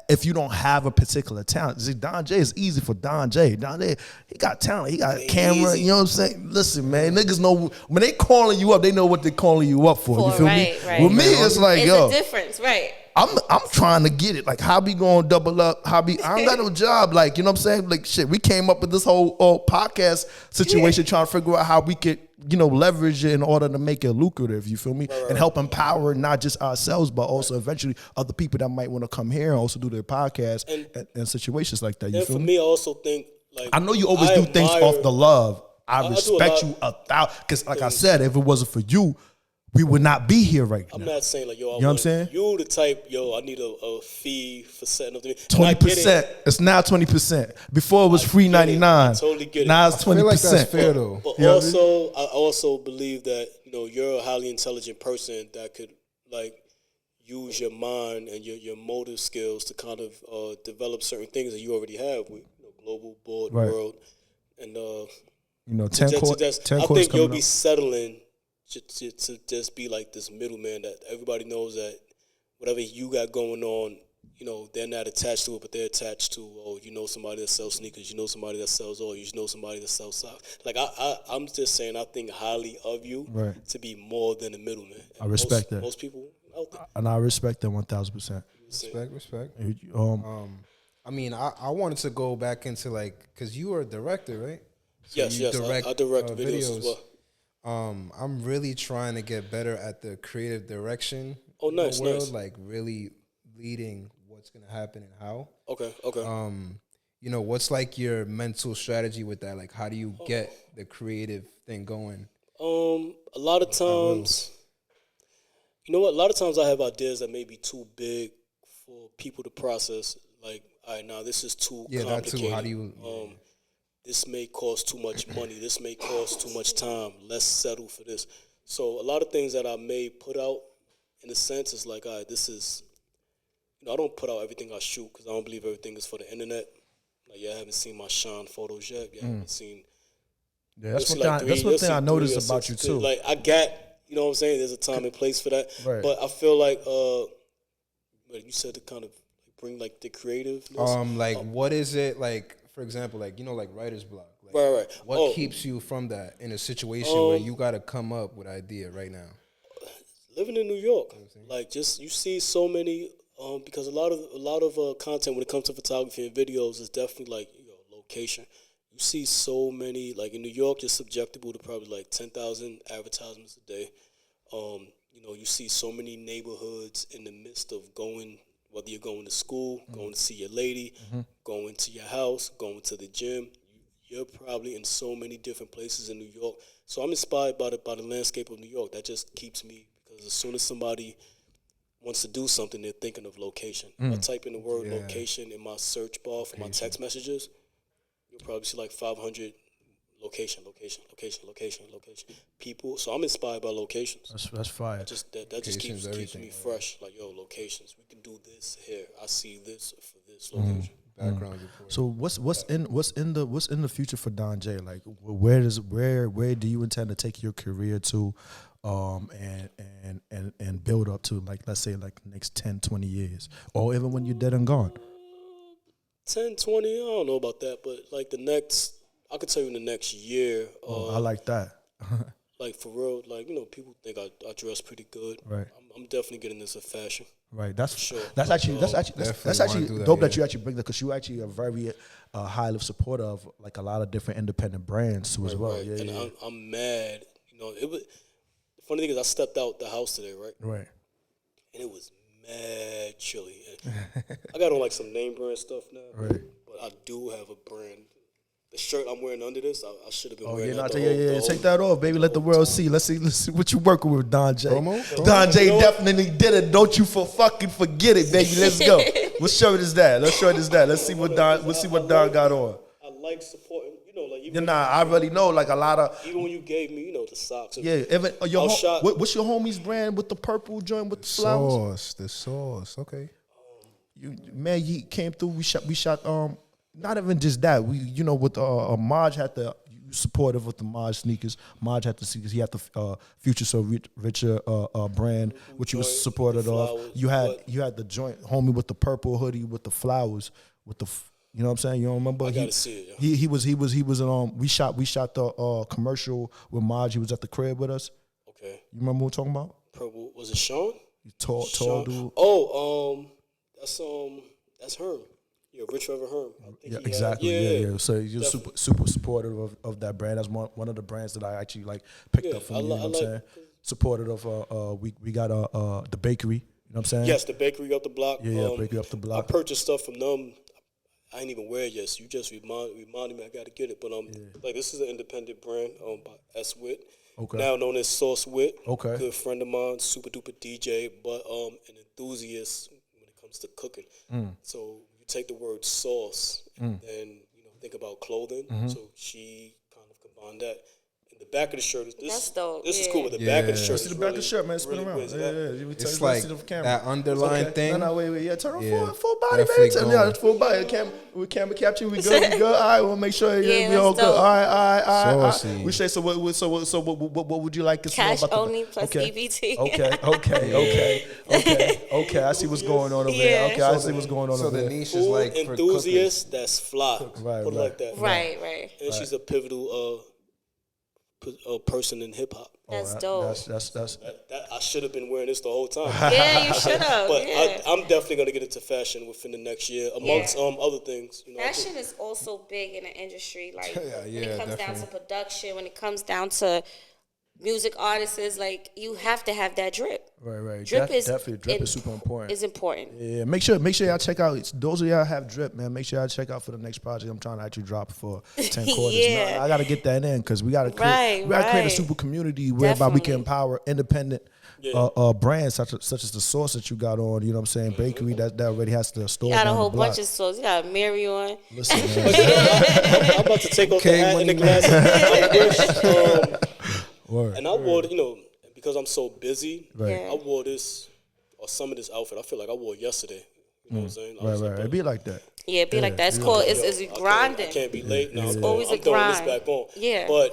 if you don't have a particular talent. See, Donjai is easy for Donjai. Donjai, he got talent. He got a camera. You know what I'm saying? Listen, man, niggas know when they calling you up, they know what they're calling you up for. You feel me? Right. With me, it's like, it's yo, a difference, right? I'm trying to get it. Like, how we going to double up? I don't got no job. Like, you know what I'm saying? Like, shit, we came up with this whole podcast situation trying to figure out how we could, leverage it in order to make it lucrative, you feel me? And help empower not just ourselves, but also eventually other people that might want to come here and also do their podcast and situations like that, you And feel for me? me, I also think, like, I know you always do things off the love. I respect you 1,000. Because like I said, if it wasn't for you, we would not be here right now. I'm not saying like, yo, You know what I'm saying? You the type, yo, I need a fee for setting up the 20%. It's now 20%. Before it was free $99. I totally get it. Now it's 20%. I feel like that's fair though. But You know what I also believe that you're a highly intelligent person that could like use your mind and your motive skills to kind of develop certain things that you already have with global board Right. world and 10 courts. I think you'll be settling to just be like this middleman that everybody knows that whatever you got going on, they're not attached to it, but they're attached to, somebody that sells sneakers, somebody that sells oil, somebody that sells socks. Like, I'm just saying, I think highly of you to be more than a middleman. And I respect that. Most people out there. And I respect that 1,000%. Respect. Um, I mean, I wanted to go back into because you are a director, right? So yes, you I direct videos as well. I'm really trying to get better at the creative direction. Nice, world, nice. Like really leading what's gonna happen and how. Okay. What's like your mental strategy with that? Like, how do you get the creative thing going? A lot of times, a lot of times I have ideas that may be too big for people to process. Like, all right, now this is too complicated. That too. How do you? This may cost too much money. This may cost too much time. Let's settle for this. So a lot of things that I may put out, in a sense, is like, all right, this is, I don't put out everything I shoot because I don't believe everything is for the internet. Like, I haven't seen my shine photos yet. I haven't seen. Yeah, that's one thing I noticed about you too. Like, I got, you know what I'm saying? There's a time and place for that. Right. But I feel like, you said to kind of bring like the creativeness. What is it like? For example, like writer's block. Like, right. What keeps you from that in a situation where you got to come up with an idea right now? Living in New York, like you see so many Because a lot of content when it comes to photography and videos is definitely like location. You see so many, like in New York, you're subjectable to probably like 10,000 advertisements a day. You see so many neighborhoods in the midst of going, whether you're going to school, going to see your lady, going to your house, going to the gym. You're probably in so many different places in New York. So I'm inspired by the landscape of New York. That just keeps me, because as soon as somebody wants to do something, they're thinking of location. I type in the word location in my search bar for my text messages, you'll probably see like 500 location people. So I'm inspired by locations. That's fire. That just keeps me fresh. Like, locations. We can do this here. I see this for this location. Background. So what's in the future for Donjai? Like, where do you intend to take your career to, and build up to, like, let's say like the next 10, 20 years, or even when you're dead and gone? 10, 20, I don't know about that, but like I could tell you in the next year. I like that. Like, for real, like, people think I dress pretty good. Right. I'm definitely getting into fashion. Right. That's sure. That's actually that, dope that you actually bring that, because you actually are very highly supportive of like a lot of different independent brands too as well. Right. Yeah, and yeah. I'm mad. It was, the funny thing is, I stepped out the house today, right? Right. And it was mad chilly. I got on like some name brand stuff now. Right. But I do have a brand. The shirt I'm wearing under this, I should have been wearing. Take that off, baby. Let the world see. Let's see what you working with, Donjai. Promo? Donjai definitely did it. Don't you fucking forget it, baby. Let's go. What shirt is that? Let's see what Don got on. I like supporting. I already know, like, a lot of. Even when you gave me, the socks. Yeah. Even what's your homie's brand with the purple joint with the flowers? The sauce. Okay. He came through. We shot. Not even just that. We, with Maj had the supportive with the Maj sneakers. Maj had the sneakers. He had the Future So Richer brand, which you was supportive of. You had the joint homie with the purple hoodie with the flowers with the. You know what I'm saying? You don't remember? I gotta see it. He was we shot the commercial with Maj. He was at the crib with us. Okay. You remember what we're talking about? Purple. Was it Sean? Tall dude. Oh, that's Herm. Yeah, Rich Trevor Herm. Exactly. Yeah. So you're super supportive of that brand. That's one of the brands that I actually like picked up from you. You know what I'm saying? Supportive of we got the bakery. You know what I'm saying? Yes, the bakery up the block. Yeah, bakery up the block. I purchased stuff from them. I ain't even wear it yet, so you just reminded me I got to get it. But like, this is an independent brand by S Wit. Okay. Now known as Sauce Wit. Okay. Good friend of mine, super duper DJ, but an enthusiast when it comes to cooking. So you take the word sauce and then think about clothing. So she kind of combined that. The back of the shirt is this. That's dope. This is cool. But the back of the shirt. See the back of the shirt, man. Spin around. It's like that underlying thing. No, wait. Yeah, turn on full body, man. It's full body. Camera capture. We good. All right, we'll make sure we all good. All right. We say so. What would you like to see? Cash about only plus EBT. Okay. I see what's going on over there. Okay, I see what's going on over there. So the niche is like enthusiast. That's fly. Right. Put it like that. Right. And she's a pivotal person in hip hop. That's dope. That's I should have been wearing this the whole time. Yeah, you should have. But I'm definitely gonna get into fashion within the next year, amongst other things. Fashion is also big in the industry. Like when it comes definitely. down to production, when it comes down to music artists, like you have to have that drip. Right. Drip is super important. It's important. Yeah, make sure y'all check out. Those of y'all have drip, man. Make sure y'all check out for the next project. I'm trying to actually drop for 10 quarters. Yeah. I got to get that in because we got to create a super community whereby we can empower independent brands such as the sauce that you got on. You know what I'm saying? Bakery that already has the store. You got a whole bunch of sauce. You got Mary on. Listen, man. I'm about to take off the hat and the glasses. And I wore, because I'm so busy, I wore this or some of this outfit. I feel like I wore it yesterday. You know what I'm saying? Right. It'd be like that. Yeah, be like that. It's called. It's grinding. I can't be late now. It's always a I'm throwing this grind. back on. Yeah. But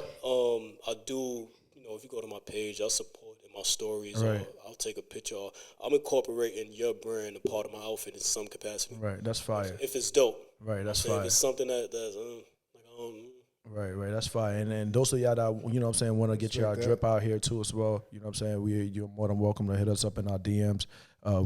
I do. If you go to my page, I'll support in my stories. Right. Or I'll take a picture. Or I'm incorporating your brand a part of my outfit in some capacity. Right. That's fire. If it's dope. Right. That's If fire. it's something that's like I don't. Right. That's fine. And then those of y'all that, you know what I'm saying, want to get y'all drip out here too as well. You know what I'm saying? You're more than welcome to hit us up in our DMs.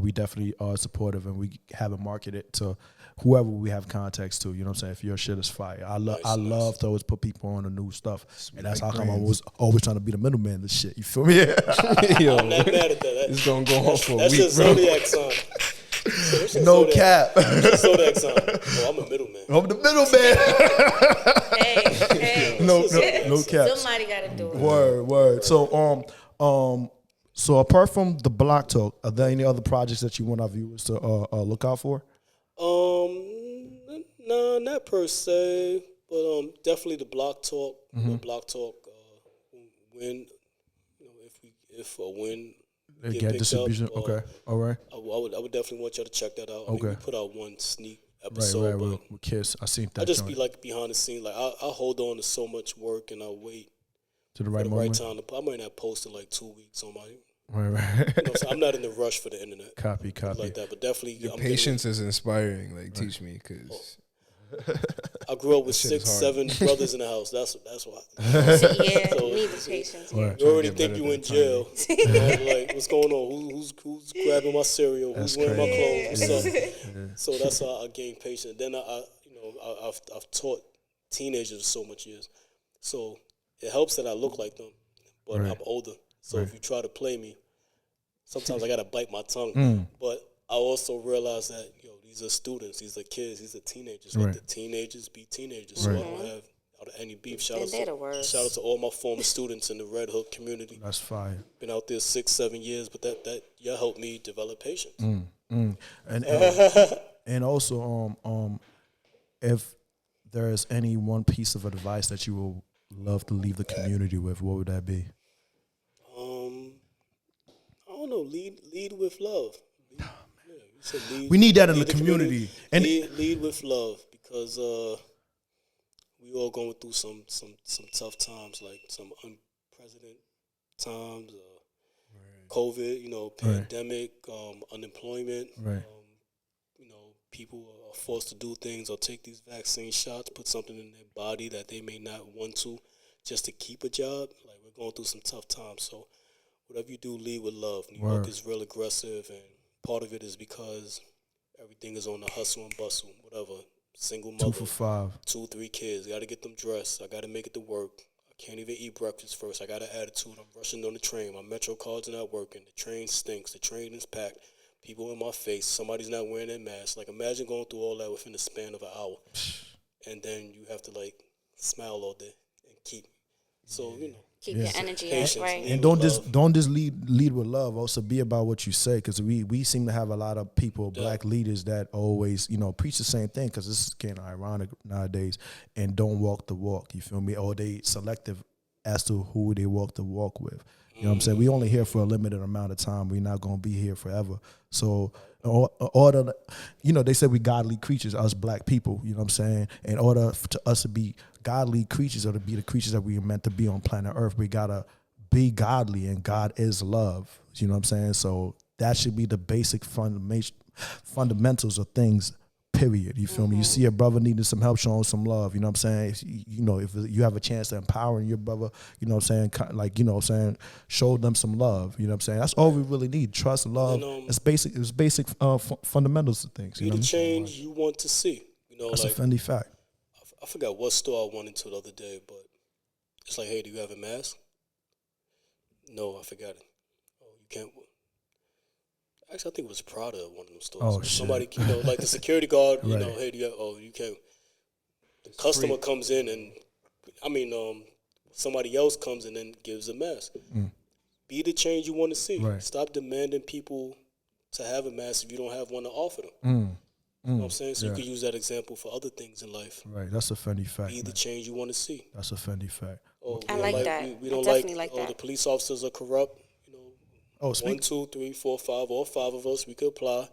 We definitely are supportive, and we have it marketed to whoever we have contacts to. You know what I'm saying? If your shit is fire. I love to always put people on the new stuff. And that's how come I was always trying to be the middleman of this shit. You feel me? Yo, I'm not mad at that. It's going to go on for a That's week, your zodiac sign. No cap. Zodiac sign. Oh, I'm a middleman. I'm the middleman. Hey. No cap. Somebody got to do it. Word. So apart from the Block Talk, are there any other projects that you want our viewers to look out for? No, not per se, but definitely the Block Talk. The Block Talk. When if or when They get distribution. Up, okay, all right. I would definitely want y'all to check that out. I mean, we put out one sneak episode. Right. With Kiss, I seen that. I just be like behind the scene. Like I hold on to so much work, and I wait to the right moment. Right time. I might not post in like 2 weeks on my. Right. You know, so I'm not in the rush for the internet. Copy. Like that, but definitely. Your patience is inspiring. Like, teach me, because I grew up with 6, 7 brothers in the house. That's why. Yeah, so, need the patience. You already think you in jail. Like, what's going on? Who's grabbing my cereal? Who's wearing my clothes? What's up? So that's how I gained patience. Then I've taught teenagers so much years, so it helps that I look like them, but I'm older. So if you try to play me, sometimes I gotta bite my tongue. But I also realize that these are students, these are kids, these are teenagers. Let the teenagers be teenagers. So I don't have any beef. Shout out to all my former students in the Red Hook community. That's fine. Been out there 6, 7 years, but that y'all helped me develop patience. And also, if there is any one piece of advice that you will love to leave the community with, what would that be? I don't know. Lead with love. We need that in the community. And lead with love, because we all going through some tough times, like some unprecedented times, COVID, pandemic, unemployment. People are forced to do things or take these vaccine shots, put something in their body that they may not want to, just to keep a job. Like, we're going through some tough times. So whatever you do, lead with love. New York is real aggressive, and part of it is because everything is on the hustle and bustle, whatever. Single mother, 2 for 5, 2, 3 kids. Got to get them dressed. I got to make it to work. I can't even eat breakfast first. I got an attitude. I'm rushing on the train. My Metro cards are not working. The train stinks. The train is packed. People in my face. Somebody's not wearing their mask. Like, imagine going through all that within the span of an hour, and then you have to smile all day and keep. So keep your energy up, right? And don't just lead with love. Also be about what you say, because we seem to have a lot of people, black leaders, that always preach the same thing, because this is kind of ironic nowadays, and don't walk the walk. You feel me? Or they selective as to who they walk the walk with. You know what I'm saying? We only here for a limited amount of time. We're not going to be here forever. So, they said we godly creatures, us black people, you know what I'm saying? In order to us to be godly creatures, or to be the creatures that we are meant to be on planet Earth, we got to be godly, and God is love. You know what I'm saying? So that should be the basic fundamentals of things, period. You feel me? You see a brother needing some help, show him some love. You know what I'm saying? If you have a chance to empower your brother, you know what I'm saying? Show them some love. You know what I'm saying? That's all we really need. Trust, love. It's basic fundamentals of things. Be the change you want to see. That's a Fendi fact. I forgot what store I went into the other day, but it's like, hey, do you have a mask? No, I forgot it. Oh, you can't. Actually, I think it was Prada, one of them stores. Oh, shit. Somebody, like the security guard, hey, do you have, you can't. The customer comes in and, somebody else comes in and gives a mask. Be the change you want to see. Right. Stop demanding people to have a mask if you don't have one to offer them. You know what I'm saying? So you could use that example for other things in life. Right, that's a Fendi fact. Be the change you want to see. That's a Fendi fact. I like that. We don't definitely like that. The police officers are corrupt. 1, 2, 3, 4, 5, all 5 of us, we could apply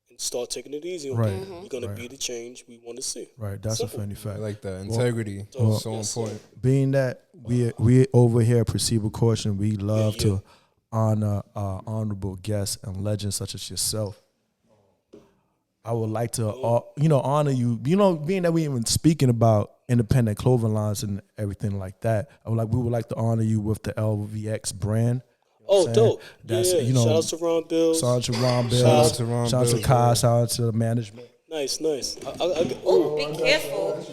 and start taking it easy on people. We're going to be the change we want to see. Right, that's a Fendi fact. I like that. Integrity is so important. Being that we over here at Proceed with Caution, we love to honor honorable guests and legends such as yourself. I would like to, honor you. Being that we even speaking about independent clothing lines and everything like that. We would like to honor you with the LVX brand. Oh, dope. That's, yeah. you know, shout out to Ron Bills. Shout out to Ron Bills. Shout out to Ron Shout out to Bills, Kai. yeah. Shout out to the management. Nice. Oh, be careful.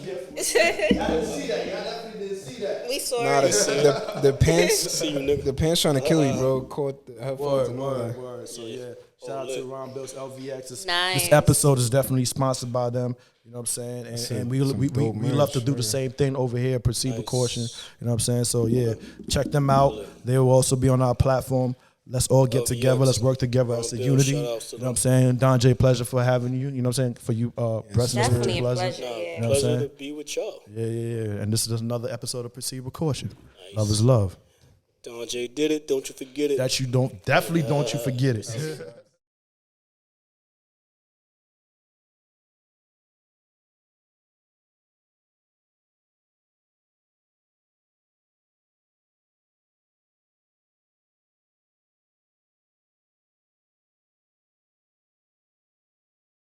We saw it. The pants. See you, nigga. The pants trying to kill you, bro. Caught the headphones and all that. Word. So yeah, shout out to Ron Bills LVX. This Nice. episode is definitely sponsored by them. You know what I'm saying? And we love to do the same thing over here. Proceed with caution. You know what I'm saying? So yeah, check them out. They will also be on our platform. Let's all get together. Let's work together as a unity. You know what I'm saying? Donjai, pleasure for having you. You know what I'm saying? For you, Definitely a pleasure. You know what I'm Pleasure saying? to be with y'all. Yeah. And this is another episode of Proceed with Caution. Love is love. Donjai did it. Don't you forget it. That you don't, definitely don't you forget it.